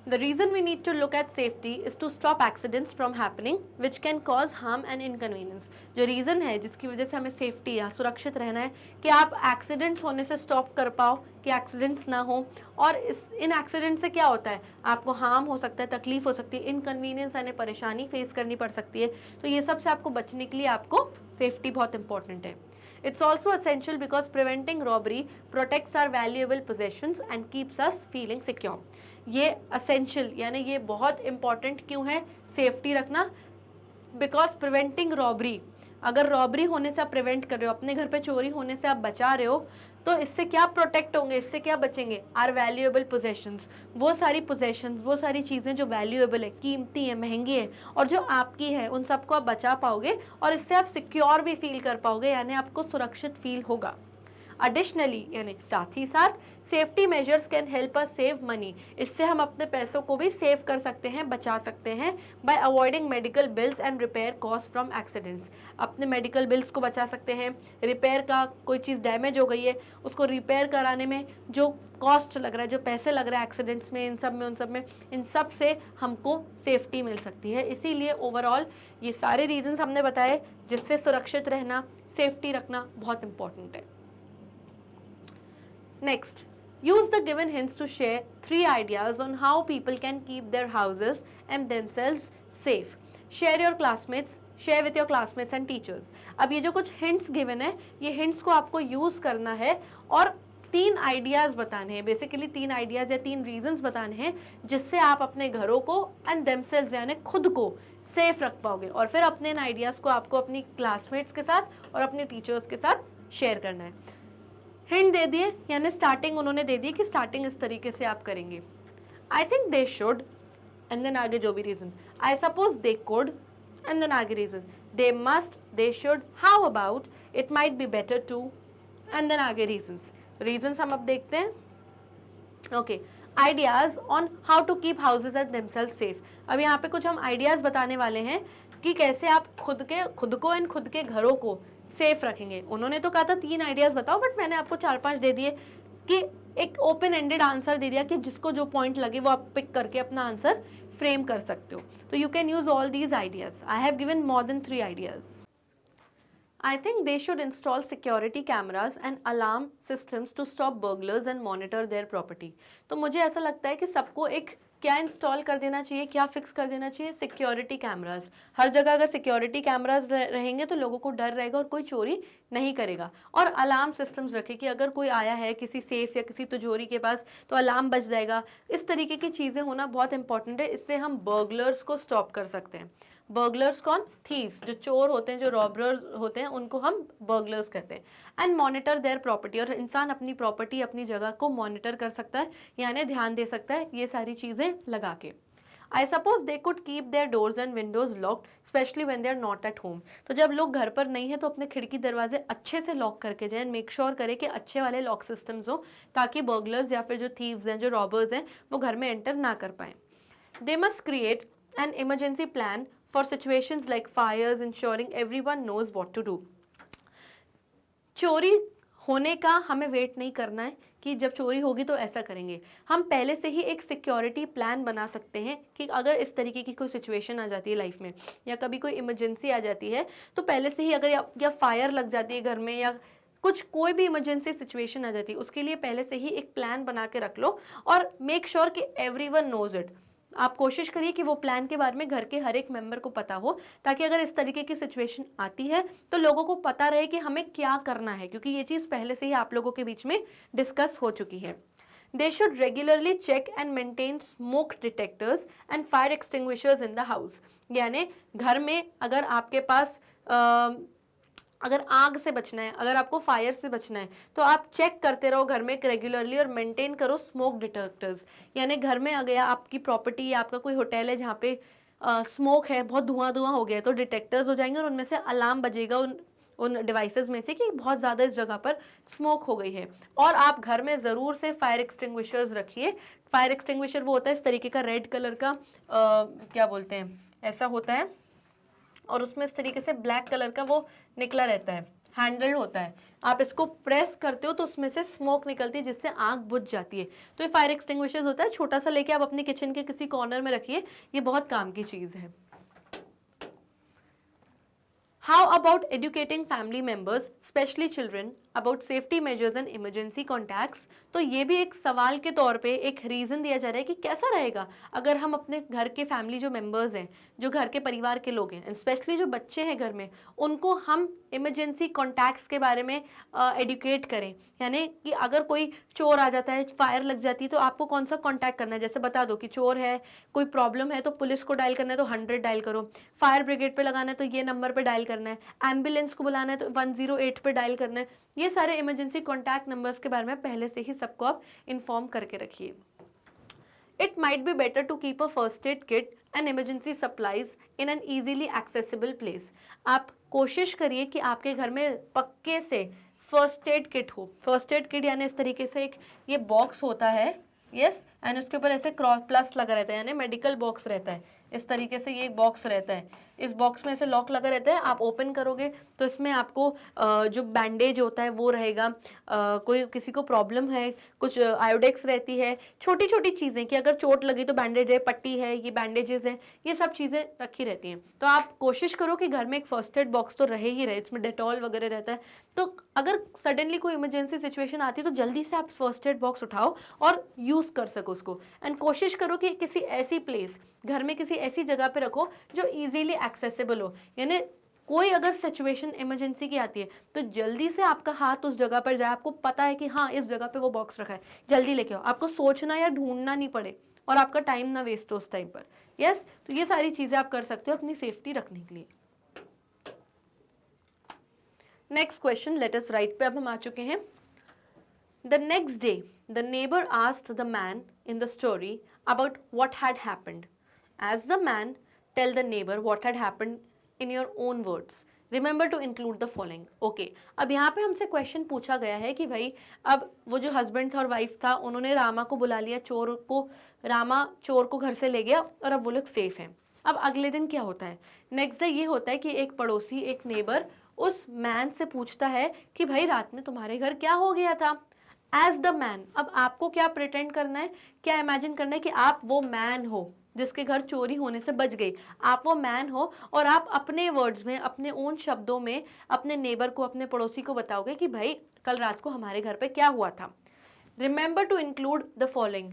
The reason we need to look at safety is to stop accidents from happening which can cause harm and inconvenience. जो रीज़न है जिसकी वजह से हमें सेफ्टी या सुरक्षित रहना है कि आप एक्सीडेंट्स होने से स्टॉप कर पाओ, कि एक्सीडेंट्स ना हो। और इन एक्सीडेंट से क्या होता है, आपको हार्म हो सकता है, तकलीफ हो सकती है, इनकन्वीनियंस यानी परेशानी फेस करनी पड़ सकती है। तो ये सब से आपको बचने के लिए आपको सेफ्टी बहुत इंपॉर्टेंट है। It's also essential because preventing robbery protects our valuable possessions and keeps us feeling secure. ये essential यानी ये बहुत important क्यों है सेफ्टी रखना? Because preventing robbery, अगर रॉबरी होने से आप प्रिवेंट कर रहे हो, अपने घर पे चोरी होने से आप बचा रहे हो, तो इससे क्या प्रोटेक्ट होंगे, इससे क्या बचेंगे? आर वैल्यूएबल पोजेशंस, वो सारी पोजेशंस, वो सारी चीज़ें जो वैल्यूएबल है, कीमती है, महंगी है और जो आपकी है, उन सबको आप बचा पाओगे और इससे आप सिक्योर भी फील कर पाओगे, यानी आपको सुरक्षित फील होगा। एडिशनली यानी साथ ही साथ safety measures can help us save money, इससे हम अपने पैसों को भी सेव कर सकते हैं, बचा सकते हैं bye avoiding medical bills and repair cost from accidents. अपने मेडिकल बिल्स को बचा सकते हैं, रिपेयर का कोई चीज़ डैमेज हो गई है उसको रिपेयर कराने में जो कॉस्ट लग रहा है, जो पैसे लग रहा है एक्सीडेंट्स में, इन सब से हमको सेफ्टी मिल सकती है। इसीलिए ओवरऑल ये सारे रीजंस हमने बताए जिससे सुरक्षित रहना, सेफ्टी रखना बहुत इंपॉर्टेंट है। Next, use the given hints to share 3 ideas on how people can keep their houses and themselves safe. Share your classmates, share with your classmates and teachers. अब ये जो कुछ hints given है, ये hints को आपको use करना है और 3 आइडियाज़ बताने हैं, बेसिकली 3 आइडियाज़ या 3 रीजंस बताने हैं जिससे आप अपने घरों को एंड देमसेल्व्स यानी खुद को सेफ रख पाओगे। और फिर अपने इन आइडियाज़ को आपको अपनी क्लासमेट्स के साथ और अपने टीचर्स के साथ शेयर करना है। हिंट दे दिए यानी स्टार्टिंग उन्होंने दे दी कि स्टार्टिंग इस तरीके से आप करेंगे। I think they should and then आगे जो भी reason, I suppose they could and then आगे reason, they must, they should, how about, it might be better to and then आगे रीजंस हम अब देखते हैं। Okay, ideas on how to keep houses and themselves safe. अब यहाँ पे कुछ हम आइडियाज बताने वाले हैं कि कैसे आप खुद को एंड खुद के घरों को सेफ रखेंगे। उन्होंने तो कहा था 3 आइडियाज बताओ, बट मैंने आपको 4-5 दे दिए कि एक ओपन एंडेड आंसर दे दिया कि जिसको जो पॉइंट लगे वो आप पिक करके अपना आंसर फ्रेम कर सकते हो। तो you can use all these ideas. I have given more than 3 ideas. I think they should install security cameras and alarm systems to stop burglars and monitor their property. तो मुझे ऐसा लगता है कि सबको एक क्या इंस्टॉल कर देना चाहिए, क्या फिक्स कर देना चाहिए? Security cameras. हर जगह अगर सिक्योरिटी कैमरास रहेंगे तो लोगों को डर रहेगा और कोई चोरी नहीं करेगा। और अलार्म सिस्टम्स रखें कि अगर कोई आया है किसी सेफ या किसी तिजोरी के पास तो अलार्म बज जाएगा। इस तरीके की चीज़ें होना बहुत इंपॉर्टेंट है, इससे हम बर्गलर्स को स्टॉप कर सकते हैं। बर्गलर्स कौन? थीव्स, जो चोर होते हैं, जो रॉबर्स होते हैं, उनको हम बर्गलर्स कहते हैं। एंड मॉनिटर देयर प्रॉपर्टी, और इंसान अपनी प्रॉपर्टी, अपनी जगह को मॉनिटर कर सकता है यानी ध्यान दे सकता है ये सारी चीज़ें लगा के। I suppose they could keep their doors and windows locked specially when they are not at home. तो जब लोग घर पर नहीं है तो अपने खिड़की दरवाजे अच्छे से लॉक करके जाएं, मेक श्योर करें कि अच्छे वाले लॉक सिस्टम्स हो ताकि बर्गलर्स या फिर जो थीव्स हैं, जो रॉबर्स हैं, वो घर में एंटर ना कर पाएँ। They must create an emergency plan for situations like fires, ensuring everyone knows what to do. चोरी होने का हमें वेट नहीं करना है कि जब चोरी होगी तो ऐसा करेंगे। हम पहले से ही एक सिक्योरिटी प्लान बना सकते हैं कि अगर इस तरीके की कोई सिचुएशन आ जाती है लाइफ में या कभी कोई इमरजेंसी आ जाती है तो पहले से ही अगर या फायर लग जाती है घर में या कोई भी इमरजेंसी सिचुएशन आ जाती है, उसके लिए पहले से ही एक प्लान बना के रख लो और मेक श्योर कि एवरीवन नोज इट। आप कोशिश करिए कि वो प्लान के बारे में घर के हर एक मेंबर को पता हो ताकि अगर इस तरीके की सिचुएशन आती है तो लोगों को पता रहे कि हमें क्या करना है, क्योंकि ये चीज़ पहले से ही आप लोगों के बीच में डिस्कस हो चुकी है। They should regularly check and maintain smoke detectors and fire extinguishers in the house. यानी घर में अगर आपके पास अगर आग से बचना है, अगर आपको फायर से बचना है तो आप चेक करते रहो घर में रेगुलरली और मेंटेन करो स्मोक डिटेक्टर्स। यानी घर में अगर आपकी प्रॉपर्टी या आपका कोई होटल है जहाँ पे स्मोक है, बहुत धुआं हो गया, तो डिटेक्टर्स हो जाएंगे और उनमें से अलार्म बजेगा उन डिवाइसेस में से कि बहुत ज़्यादा इस जगह पर स्मोक हो गई है। और आप घर में ज़रूर से फायर एक्सटिंग्विशर्स रखिए। फायर एक्सटिंग्विशर वो होता है इस तरीके का रेड कलर का, क्या बोलते हैं, ऐसा होता है और उसमें इस तरीके से ब्लैक कलर का वो निकला रहता है हैंडल होता है, आप इसको प्रेस करते हो तो उसमें से स्मोक निकलती है जिससे आग बुझ जाती है। तो ये फायर एक्सटिंग्विशर्स होता है, छोटा सा लेके आप अपने किचन के किसी कॉर्नर में रखिए, ये बहुत काम की चीज़ है। How about educating family members, especially children, about safety measures and emergency contacts? तो ये भी एक सवाल के तौर पे एक रीज़न दिया जा रहा है कि कैसा रहेगा अगर हम अपने घर के फैमिली जो मेंबर्स हैं, जो घर के परिवार के लोग हैं, स्पेशली जो बच्चे हैं घर में, उनको हम इमरजेंसी कॉन्टैक्ट्स के बारे में एडुकेट करें। यानी कि अगर कोई चोर आ जाता है, फायर लग जाती है, तो आपको कौन सा कॉन्टैक्ट करना है। जैसे बता दो कि चोर है, कोई प्रॉब्लम है तो पुलिस को डायल करना है तो 100 डायल करो, फायर ब्रिगेड पे लगाना है तो ये नंबर पे डायल करना है, एम्बुलेंस को बुलाना है तो 108 पे डायल करना है। ये सारे इमरजेंसी कॉन्टैक्ट नंबर्स के बारे में पहले से ही सबको आप इन्फॉर्म करके रखिए। It might be better to keep a first aid kit and emergency supplies in an easily accessible place. आप कोशिश करिए कि आपके घर में पक्के से फर्स्ट एड किट हो। फर्स्ट एड किट यानी इस तरीके से एक ये बॉक्स होता है, यस, एंड उसके ऊपर ऐसे क्रॉस प्लस लगा रहता है, यानी मेडिकल बॉक्स रहता है। इस तरीके से ये एक बॉक्स रहता है, इस बॉक्स में ऐसे लॉक लगा रहता है। आप ओपन करोगे तो इसमें आपको जो बैंडेज होता है वो रहेगा, कोई किसी को प्रॉब्लम है, कुछ आयोडेक्स रहती है, छोटी छोटी चीज़ें कि अगर चोट लगी तो बैंडेज है, पट्टी है, ये बैंडेजेस हैं, ये सब चीज़ें रखी रहती हैं। तो आप कोशिश करो कि घर में एक फर्स्ट एड बॉक्स तो रहे ही रहे, इसमें डेटॉल वगैरह रहता है। तो अगर सडनली कोई इमरजेंसी सिचुएशन आती है तो जल्दी से आप फर्स्ट एड बॉक्स उठाओ और यूज़ कर सको उसको। एंड कोशिश करो कि किसी ऐसी प्लेस, घर में किसी ऐसी जगह पे रखो जो इजीली एक्सेसिबल हो। यानी कोई अगर सिचुएशन इमरजेंसी की आती है तो जल्दी से आपका हाथ उस जगह पर जाए, आपको पता है कि हाँ इस जगह पे वो बॉक्स रखा है, जल्दी लेके आओ, आपको सोचना या ढूंढना नहीं पड़े और आपका टाइम ना वेस्ट हो उस टाइम पर। यस, तो ये सारी चीज़ें आप कर सकते हो अपनी सेफ्टी रखने के लिए। Next question, let us right पे अब हम आ चुके हैं। The next day, the neighbor asked the man in the story about what had happened. As the man, tell the neighbor what had happened in your own words. Remember to include the following. Okay, अब यहाँ पे हमसे question पूछा गया है कि भाई अब वो जो हस्बैंड था और वाइफ था, उन्होंने रामा को बुला लिया, चोर को, रामा चोर को घर से ले गया और अब वो लोग सेफ हैं। अब अगले दिन क्या होता है? नेक्स्ट डे ये होता है कि एक पड़ोसी, एक नेबर उस मैन से पूछता है कि भाई रात में तुम्हारे घर क्या हो गया था। एज द मैन, अब आपको क्या प्रिटेंड करना है, क्या इमेजिन करना है कि आप वो मैन हो जिसके घर चोरी होने से बच गई। आप वो मैन हो और आप अपने वर्ड्स में, अपने ओन शब्दों में अपने नेबर को, अपने पड़ोसी को बताओगे कि भाई कल रात को हमारे घर पे क्या हुआ था। Remember to include the following,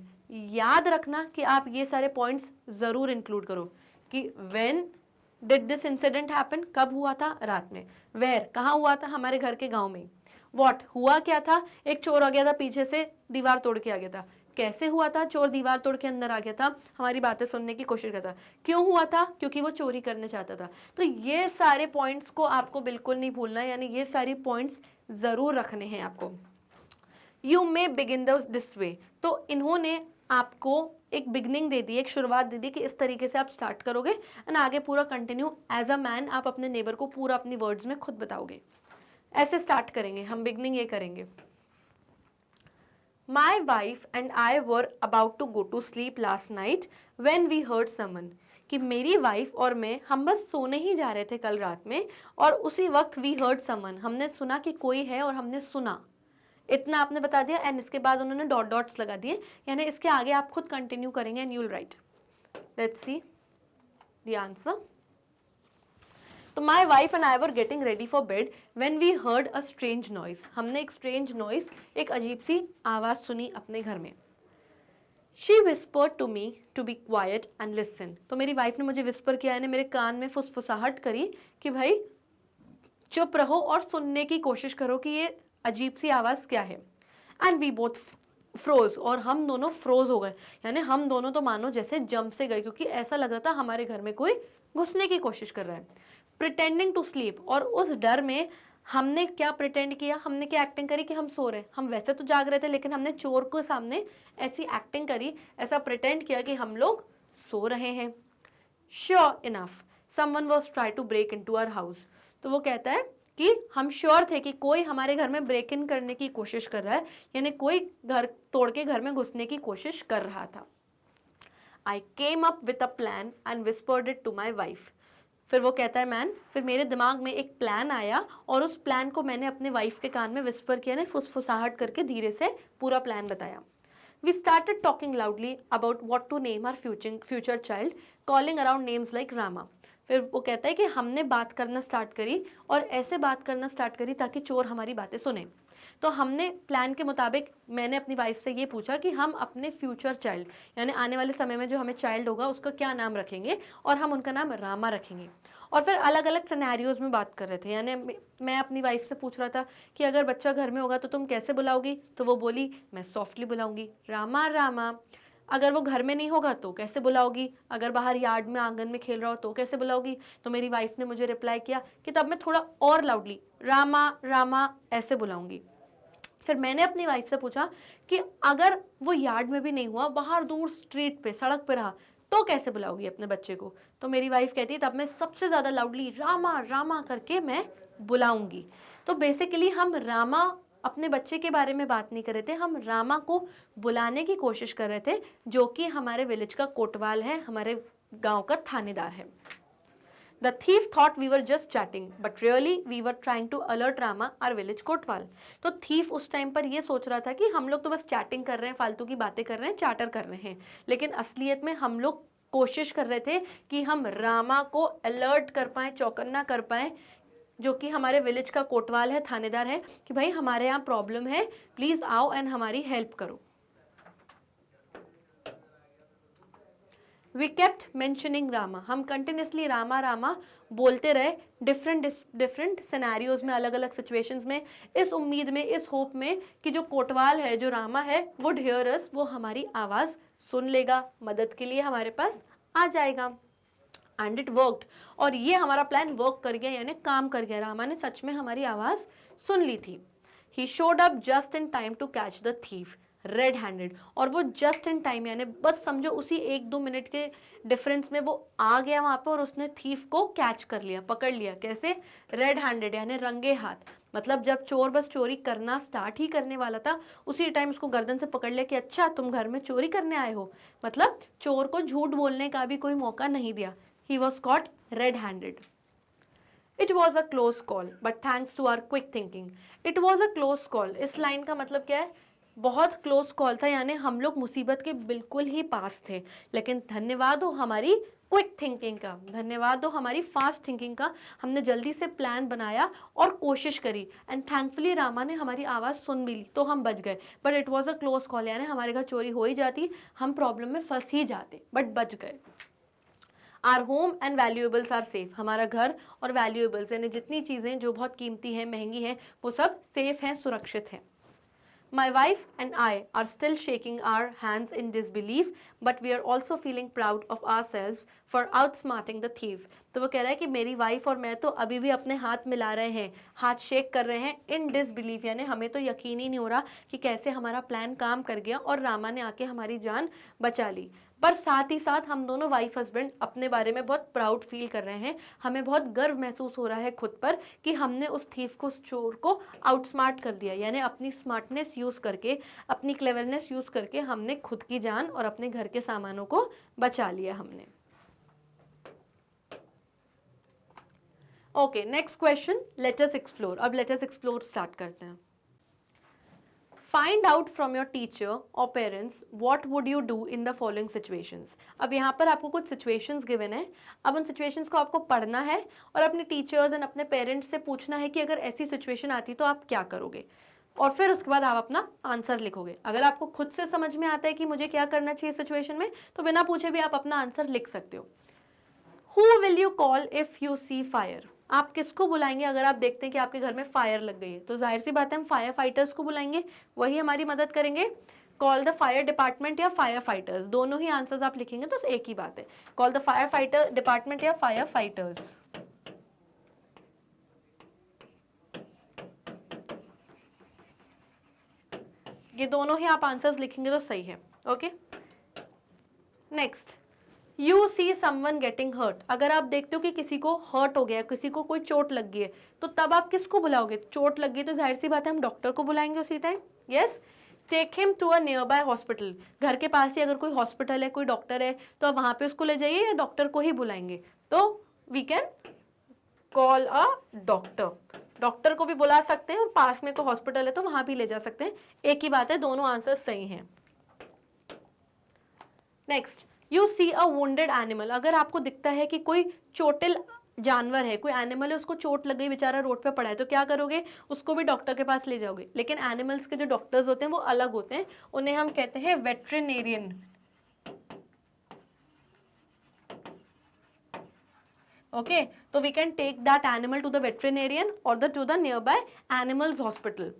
याद रखना कि आप ये सारे पॉइंट्स जरूर इंक्लूड करो कि when did this incident happen, कब हुआ था, रात में। वेयर, कहाँ हुआ था, हमारे घर के गाँव में। वॉट, हुआ क्या था, एक चोर आ गया था, पीछे से दीवार तोड़ के आ गया था। कैसे हुआ था, चोर दीवार तोड़ के अंदर आ गया था, हमारी बातें सुनने की कोशिश करता। क्यों हुआ था, क्योंकि वो चोरी करने चाहता था। तो ये सारे पॉइंट्स को आपको बिल्कुल नहीं भूलना है, यानी ये सारी पॉइंट्स जरूर रखने हैं आपको। You may begin this way, तो इन्होंने आपको एक बिगनिंग दे दी, एक शुरुआत दे दी कि इस तरीके से आप स्टार्ट करोगे एंड आगे पूरा कंटिन्यू एज अ मैन आप अपने नेबर को पूरा अपनी वर्ड्स में खुद बताओगे। ऐसे स्टार्ट करेंगे हम, बिगनिंग ये करेंगे। My wife and I were about to go to sleep last night when we heard someone, कि मेरी वाइफ और मैं, हम बस सोने ही जा रहे थे कल रात में और उसी वक्त we heard someone, हमने सुना कि कोई है और हमने सुना। इतना आपने बता दिया एंड इसके बाद उन्होंने डॉट डॉट्स लगा दिए, यानी इसके आगे आप खुद कंटिन्यू करेंगे and you will write. Let's see the answer. तो my wife and I were getting ready for bed when we heard a strange noise, हमने एक स्ट्रेंज नॉइज, एक अजीब सी आवाज़ सुनी अपने घर में। She whispered to me to be quiet and listen, तो मेरी वाइफ ने मुझे विस्पर किया, यानी मेरे कान में फुसफुसाहट करी कि भाई चुप रहो और सुनने की कोशिश करो कि ये अजीब सी आवाज़ क्या है। एंड वी बोथ फ्रोज, और हम दोनों फ्रोज हो गए, यानी हम दोनों तो मानो जैसे जम से गए, क्योंकि ऐसा लग रहा था हमारे घर में कोई घुसने की कोशिश कर रहा है। प्रिटेंडिंग टू स्लीप, और उस डर में हमने क्या प्रिटेंड किया, हमने क्या एक्टिंग करी कि हम सो रहे हैं। हम वैसे तो जाग रहे थे लेकिन हमने चोर के सामने ऐसी एक्टिंग करी, ऐसा प्रिटेंड किया कि हम लोग सो रहे हैं। Sure enough someone was try to break into our house, तो वो कहता है कि हम श्योर थे कि कोई हमारे घर में ब्रेक इन करने की कोशिश कर रहा है, यानी कोई घर तोड़ के घर में घुसने की कोशिश कर रहा था। I came up with a plan and whispered it to my wife, फिर वो कहता है मैन, फिर मेरे दिमाग में एक प्लान आया और उस प्लान को मैंने अपने वाइफ के कान में विस्पर किया, फुसफुसाहट करके धीरे से पूरा प्लान बताया. We started talking loudly about what to name our future child, calling around names like Rama. फिर वो कहता है कि हमने बात करना स्टार्ट करी और ऐसे बात करना स्टार्ट करी ताकि चोर हमारी बातें सुने. तो हमने प्लान के मुताबिक मैंने अपनी वाइफ से ये पूछा कि हम अपने फ्यूचर चाइल्ड यानी आने वाले समय में जो हमें चाइल्ड होगा उसका क्या नाम रखेंगे, और हम उनका नाम रामा रखेंगे. और फिर अलग अलग सिनेरियोज में बात कर रहे थे. यानी मैं अपनी वाइफ से पूछ रहा था कि अगर बच्चा घर में होगा तो तुम कैसे बुलाओगी, तो वो बोली मैं सॉफ्टली बुलाऊंगी, रामा रामा. अगर वो घर में नहीं होगा तो कैसे बुलाओगी, अगर बाहर यार्ड में आंगन में खेल रहा हो तो कैसे बुलाओगी. तो मेरी वाइफ ने मुझे रिप्लाई किया कि तब मैं थोड़ा और लाउडली रामा रामा ऐसे बुलाऊंगी. फिर मैंने अपनी वाइफ से पूछा कि अगर वो यार्ड में भी नहीं हुआ, बाहर दूर स्ट्रीट पे सड़क पे रहा, तो कैसे बुलाओगी अपने बच्चे को. तो मेरी वाइफ कहती है तब मैं सबसे ज़्यादा लाउडली रामा रामा करके मैं बुलाऊंगी. तो बेसिकली हम रामा अपने बच्चे के बारे में बात नहीं कर रहे थे, हम रामा को बुलाने की कोशिश कर रहे थे, जो कि हमारे विलेज का कोतवाल है, हमारे गांव का थानेदार है. The thief thought we were just chatting, but really we were trying to alert Rama, our village कोतवाल. तो thief उस टाइम पर ये सोच रहा था कि हम लोग तो बस चैटिंग कर रहे हैं, फालतू की बातें कर रहे हैं, चाटर कर रहे हैं, लेकिन असलियत में हम लोग कोशिश कर रहे थे कि हम रामा को अलर्ट कर पाएँ, चौकन्ना कर पाएँ, जो कि हमारे विलेज का कोतवाल है, थानेदार है, कि भाई हमारे यहाँ प्रॉब्लम है, प्लीज़ आओ एंड हमारी हेल्प करो. We kept mentioning रामा, हम कंटिन्यूसली रामा रामा बोलते रहे डिफरेंट सिनेरियोज में, अलग अलग सिचुएशंस में, इस उम्मीद में, इस होप में कि जो कोतवाल है, जो रामा है, वुड हियर अस, वो हमारी आवाज़ सुन लेगा, मदद के लिए हमारे पास आ जाएगा. एंड इट वर्कड, और ये हमारा प्लान वर्क कर गया, यानी काम कर गया. रामा ने सच में हमारी आवाज़ सुन ली थी. He showed up just in time to catch the thief red handed, और वो जस्ट इन टाइम यानी बस समझो उसी 1-2 मिनट के डिफरेंस में वो आ गया वहाँ पे और उसने थीफ को कैच कर लिया, पकड़ लिया. कैसे? रेड हैंडेड यानी रंगे हाथ. मतलब जब चोर बस चोरी करना स्टार्ट ही करने वाला था, उसी टाइम उसको गर्दन से पकड़ लिया कि अच्छा तुम घर में चोरी करने आए हो. मतलब चोर को झूठ बोलने का भी कोई मौका नहीं दिया. He was caught red handed. It was a close call, but thanks to our quick thinking. It was a close call. इस लाइन का मतलब क्या है? बहुत क्लोज कॉल था, यानी हम लोग मुसीबत के बिल्कुल ही पास थे, लेकिन धन्यवाद हो हमारी क्विक थिंकिंग का, धन्यवाद हो हमारी फास्ट थिंकिंग का. हमने जल्दी से प्लान बनाया और कोशिश करी, एंड थैंकफुली रामा ने हमारी आवाज़ सुन भी ली, तो हम बच गए. But it was a close call, यानी हमारे घर चोरी हो ही जाती, हम प्रॉब्लम में फंस ही जाते, बट बच गए. Our home and valuables are safe, हमारा घर और वैल्यूएबल्स यानी जितनी चीज़ें जो बहुत कीमती हैं, महंगी हैं, वो सब सेफ हैं, सुरक्षित हैं. My wife and I are still shaking our hands in disbelief, but we are also feeling proud of ourselves for outsmarting the thief. तो वो कह रहा है कि मेरी वाइफ और मैं तो अभी भी अपने हाथ मिला रहे हैं, हाथ शेक कर रहे हैं, इन डिसबिलीफ यानी हमें तो यकीन ही नहीं हो रहा कि कैसे हमारा प्लान काम कर गया और रामा ने आके हमारी जान बचा ली. पर साथ ही साथ हम दोनों वाइफ हस्बैंड अपने बारे में बहुत प्राउड फील कर रहे हैं, हमें बहुत गर्व महसूस हो रहा है खुद पर कि हमने उस थीफ को, उस चोर को आउटस्मार्ट कर दिया, यानी अपनी स्मार्टनेस यूज़ करके, अपनी क्लेवरनेस यूज़ करके हमने खुद की जान और अपने घर के सामानों को बचा लिया हमने. Okay, next question, let us explore. अब लेट अस एक्सप्लोर स्टार्ट करते हैं. Find out from your teacher और parents what would you do in the following situations. अब यहाँ पर आपको कुछ सिचुएशंस गिवन है, अब उन सिचुएशंस को आपको पढ़ना है और अपने टीचर्स एंड अपने पेरेंट्स से पूछना है कि अगर ऐसी सिचुएशन आती तो आप क्या करोगे, और फिर उसके बाद आप अपना आंसर लिखोगे. अगर आपको खुद से समझ में आता है कि मुझे क्या करना चाहिए सिचुएशन में, तो बिना पूछे भी आप अपना आंसर लिख सकते हो. Who will you call if you see fire. आप किसको बुलाएंगे अगर आप देखते हैं कि आपके घर में फायर लग गई है, तो जाहिर सी बात है हम फायर फाइटर्स को बुलाएंगे, वही हमारी मदद करेंगे. कॉल द फायर डिपार्टमेंट या फायर फाइटर्स, दोनों ही आंसर्स आप लिखेंगे तो एक ही बात है. Call the fire fighter department या फायर फाइटर्स. ये दोनों ही आप आंसर्स लिखेंगे तो सही है. Okay, next, you see someone getting hurt. अगर आप देखते हो कि किसी को हर्ट हो गया, किसी को कोई चोट लग गई है, तो तब आप किसको बुलाओगे. चोट लग गई तो जाहिर सी बात है हम डॉक्टर को बुलाएंगे उसी time. Yes, take him to a near by hospital. घर के पास ही अगर कोई हॉस्पिटल है, कोई डॉक्टर है, तो आप वहाँ पे उसको ले जाइए या डॉक्टर को ही बुलाएंगे. तो we can call a doctor, doctor को भी बुला सकते हैं और पास में को हॉस्पिटल है तो वहां भी ले जा सकते हैं, एक ही बात है, दोनों आंसर सही हैं। Next, you see a wounded animal, अगर आपको दिखता है कि कोई चोटिल जानवर है, कोई एनिमल है, उसको चोट लग गई, बेचारा रोड पे पड़ा है, तो क्या करोगे, उसको भी डॉक्टर के पास ले जाओगे। लेकिन एनिमल्स के जो डॉक्टर्स होते हैं वो अलग होते हैं, उन्हें हम कहते हैं वेटरिनेरियन। ओके, तो we can take that animal to the veterinarian और to the nearby animals hospital.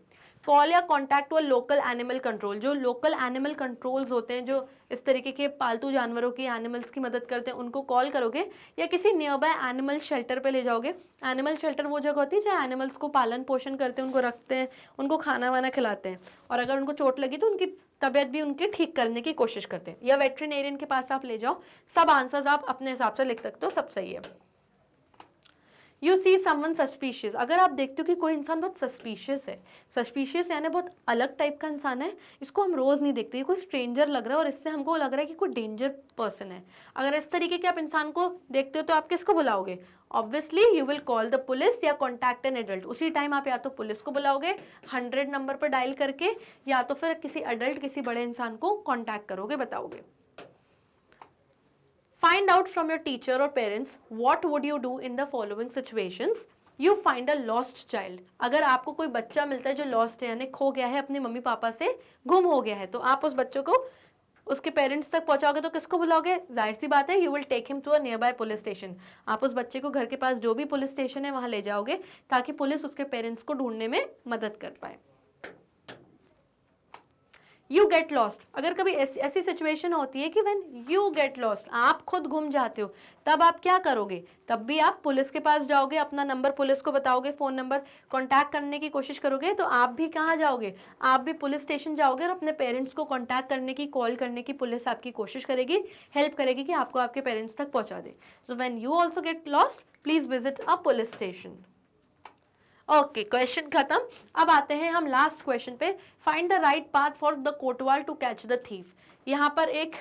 Call या contact to a local animal control, जो लोकल एनिमल कंट्रोल्स होते हैं, जो इस तरीके के पालतू जानवरों की, एनिमल्स की मदद करते हैं, उनको कॉल करोगे, या किसी नियर बाय एनिमल शेल्टर पे ले जाओगे। एनिमल शेल्टर वो जगह होती है जहाँ एनिमल्स को पालन पोषण करते हैं, उनको रखते हैं, उनको खाना वाना खिलाते हैं, और अगर उनको चोट लगी तो उनकी तबीयत भी उनकी ठीक करने की कोशिश करते हैं, या वेटरिनेरियन के पास आप ले जाओ। सब आंसर्स आप अपने हिसाब से लिख सकते हो, सब सही है। यू सी समवन सस्पिशियस, अगर आप देखते हो कि कोई इंसान बहुत सस्पिशियस है, सस्पिशियस यानी बहुत अलग टाइप का इंसान है, इसको हम रोज नहीं देखते, ये कोई स्ट्रेंजर लग रहा है और इससे हमको लग रहा है कि कोई डेंजर पर्सन है, अगर इस तरीके के आप इंसान को देखते हो तो आप किसको बुलाओगे? Obviously you will call the police या कॉन्टैक्ट एन एडल्ट। उसी टाइम आप या तो पुलिस को बुलाओगे 100 नंबर पर डायल करके, या तो फिर किसी एडल्ट, किसी बड़े इंसान को कॉन्टैक्ट करोगे, बताओगे। Find out from your teacher or parents what would you do in the following situations. You find a lost child. अगर आपको कोई बच्चा मिलता है जो lost है, यानी खो गया है, अपने मम्मी पापा से गुम हो गया है, तो आप उस बच्चों को उसके पेरेंट्स तक पहुंचाओगे तो किसको बुलाओगे? जाहिर सी बात है, you will take him to a near by police station. आप उस बच्चे को घर के पास जो भी पुलिस स्टेशन है वहां ले जाओगे ताकि पुलिस उसके पेरेंट्स को ढूंढने में मदद कर पाए। यू गेट लॉस्ट, अगर कभी ऐसी सिचुएशन होती है कि व्हेन यू गेट लॉस्ट, आप खुद गुम जाते हो, तब आप क्या करोगे? तब भी आप पुलिस के पास जाओगे, अपना नंबर पुलिस को बताओगे, फ़ोन नंबर कॉन्टैक्ट करने की कोशिश करोगे, तो आप भी कहाँ जाओगे? आप भी पुलिस स्टेशन जाओगे और अपने पेरेंट्स को कॉन्टैक्ट करने की, कॉल करने की पुलिस आपकी कोशिश करेगी, हेल्प करेगी कि आपको आपके पेरेंट्स तक पहुँचा दे। So when you also get lost, please visit a police station. Okay, question खत्म। अब आते हैं हम लास्ट क्वेश्चन पे। Find the right path for the kotwal to catch the thief. यहाँ पर एक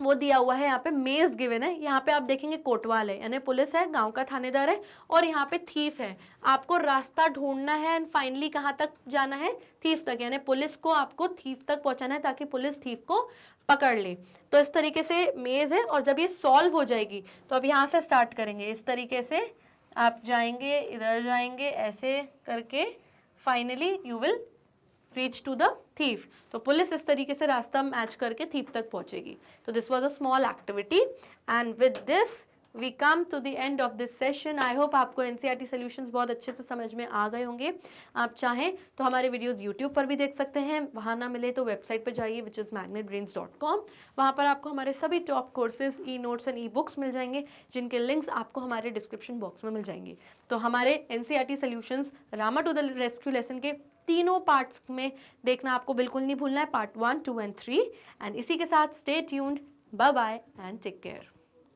वो दिया हुआ है, यहाँ पे मेज गिवन है, यहाँ पे आप देखेंगे कोटवाल है यानी पुलिस है, गांव का थानेदार है, और यहाँ पे थीफ है। आपको रास्ता ढूंढना है एंड फाइनली कहाँ तक जाना है? थीफ तक, यानी पुलिस को आपको थीफ तक पहुंचाना है ताकि पुलिस थीफ को पकड़ ले। तो इस तरीके से मेज है, और जब ये सॉल्व हो जाएगी तो अब यहाँ से स्टार्ट करेंगे, इस तरीके से आप जाएंगे, इधर जाएंगे, ऐसे करके finally you will reach to the thief. तो पुलिस इस तरीके से रास्ता मैच करके थीफ तक पहुंचेगी। तो this was a small activity and with this we come to the end of this session. I hope आपको एनसीईआरटी सॉल्यूशंस बहुत अच्छे से समझ में आ गए होंगे। आप चाहें तो हमारे वीडियोस यूट्यूब पर भी देख सकते हैं, वहाँ ना मिले तो वेबसाइट पर जाइए विच इज़ magnetbrains.com। वहाँ पर आपको हमारे सभी top courses, e notes and e books मिल जाएंगे, जिनके लिंक्स आपको हमारे डिस्क्रिप्शन बॉक्स में मिल जाएंगे। तो हमारे NCERT solutions Rama to the rescue lesson के तीनों पार्ट्स में देखना आपको बिल्कुल नहीं भूलना है, पार्ट 1, 2 एंड 3। एंड इसी के साथ stay tuned, bye bye and take care.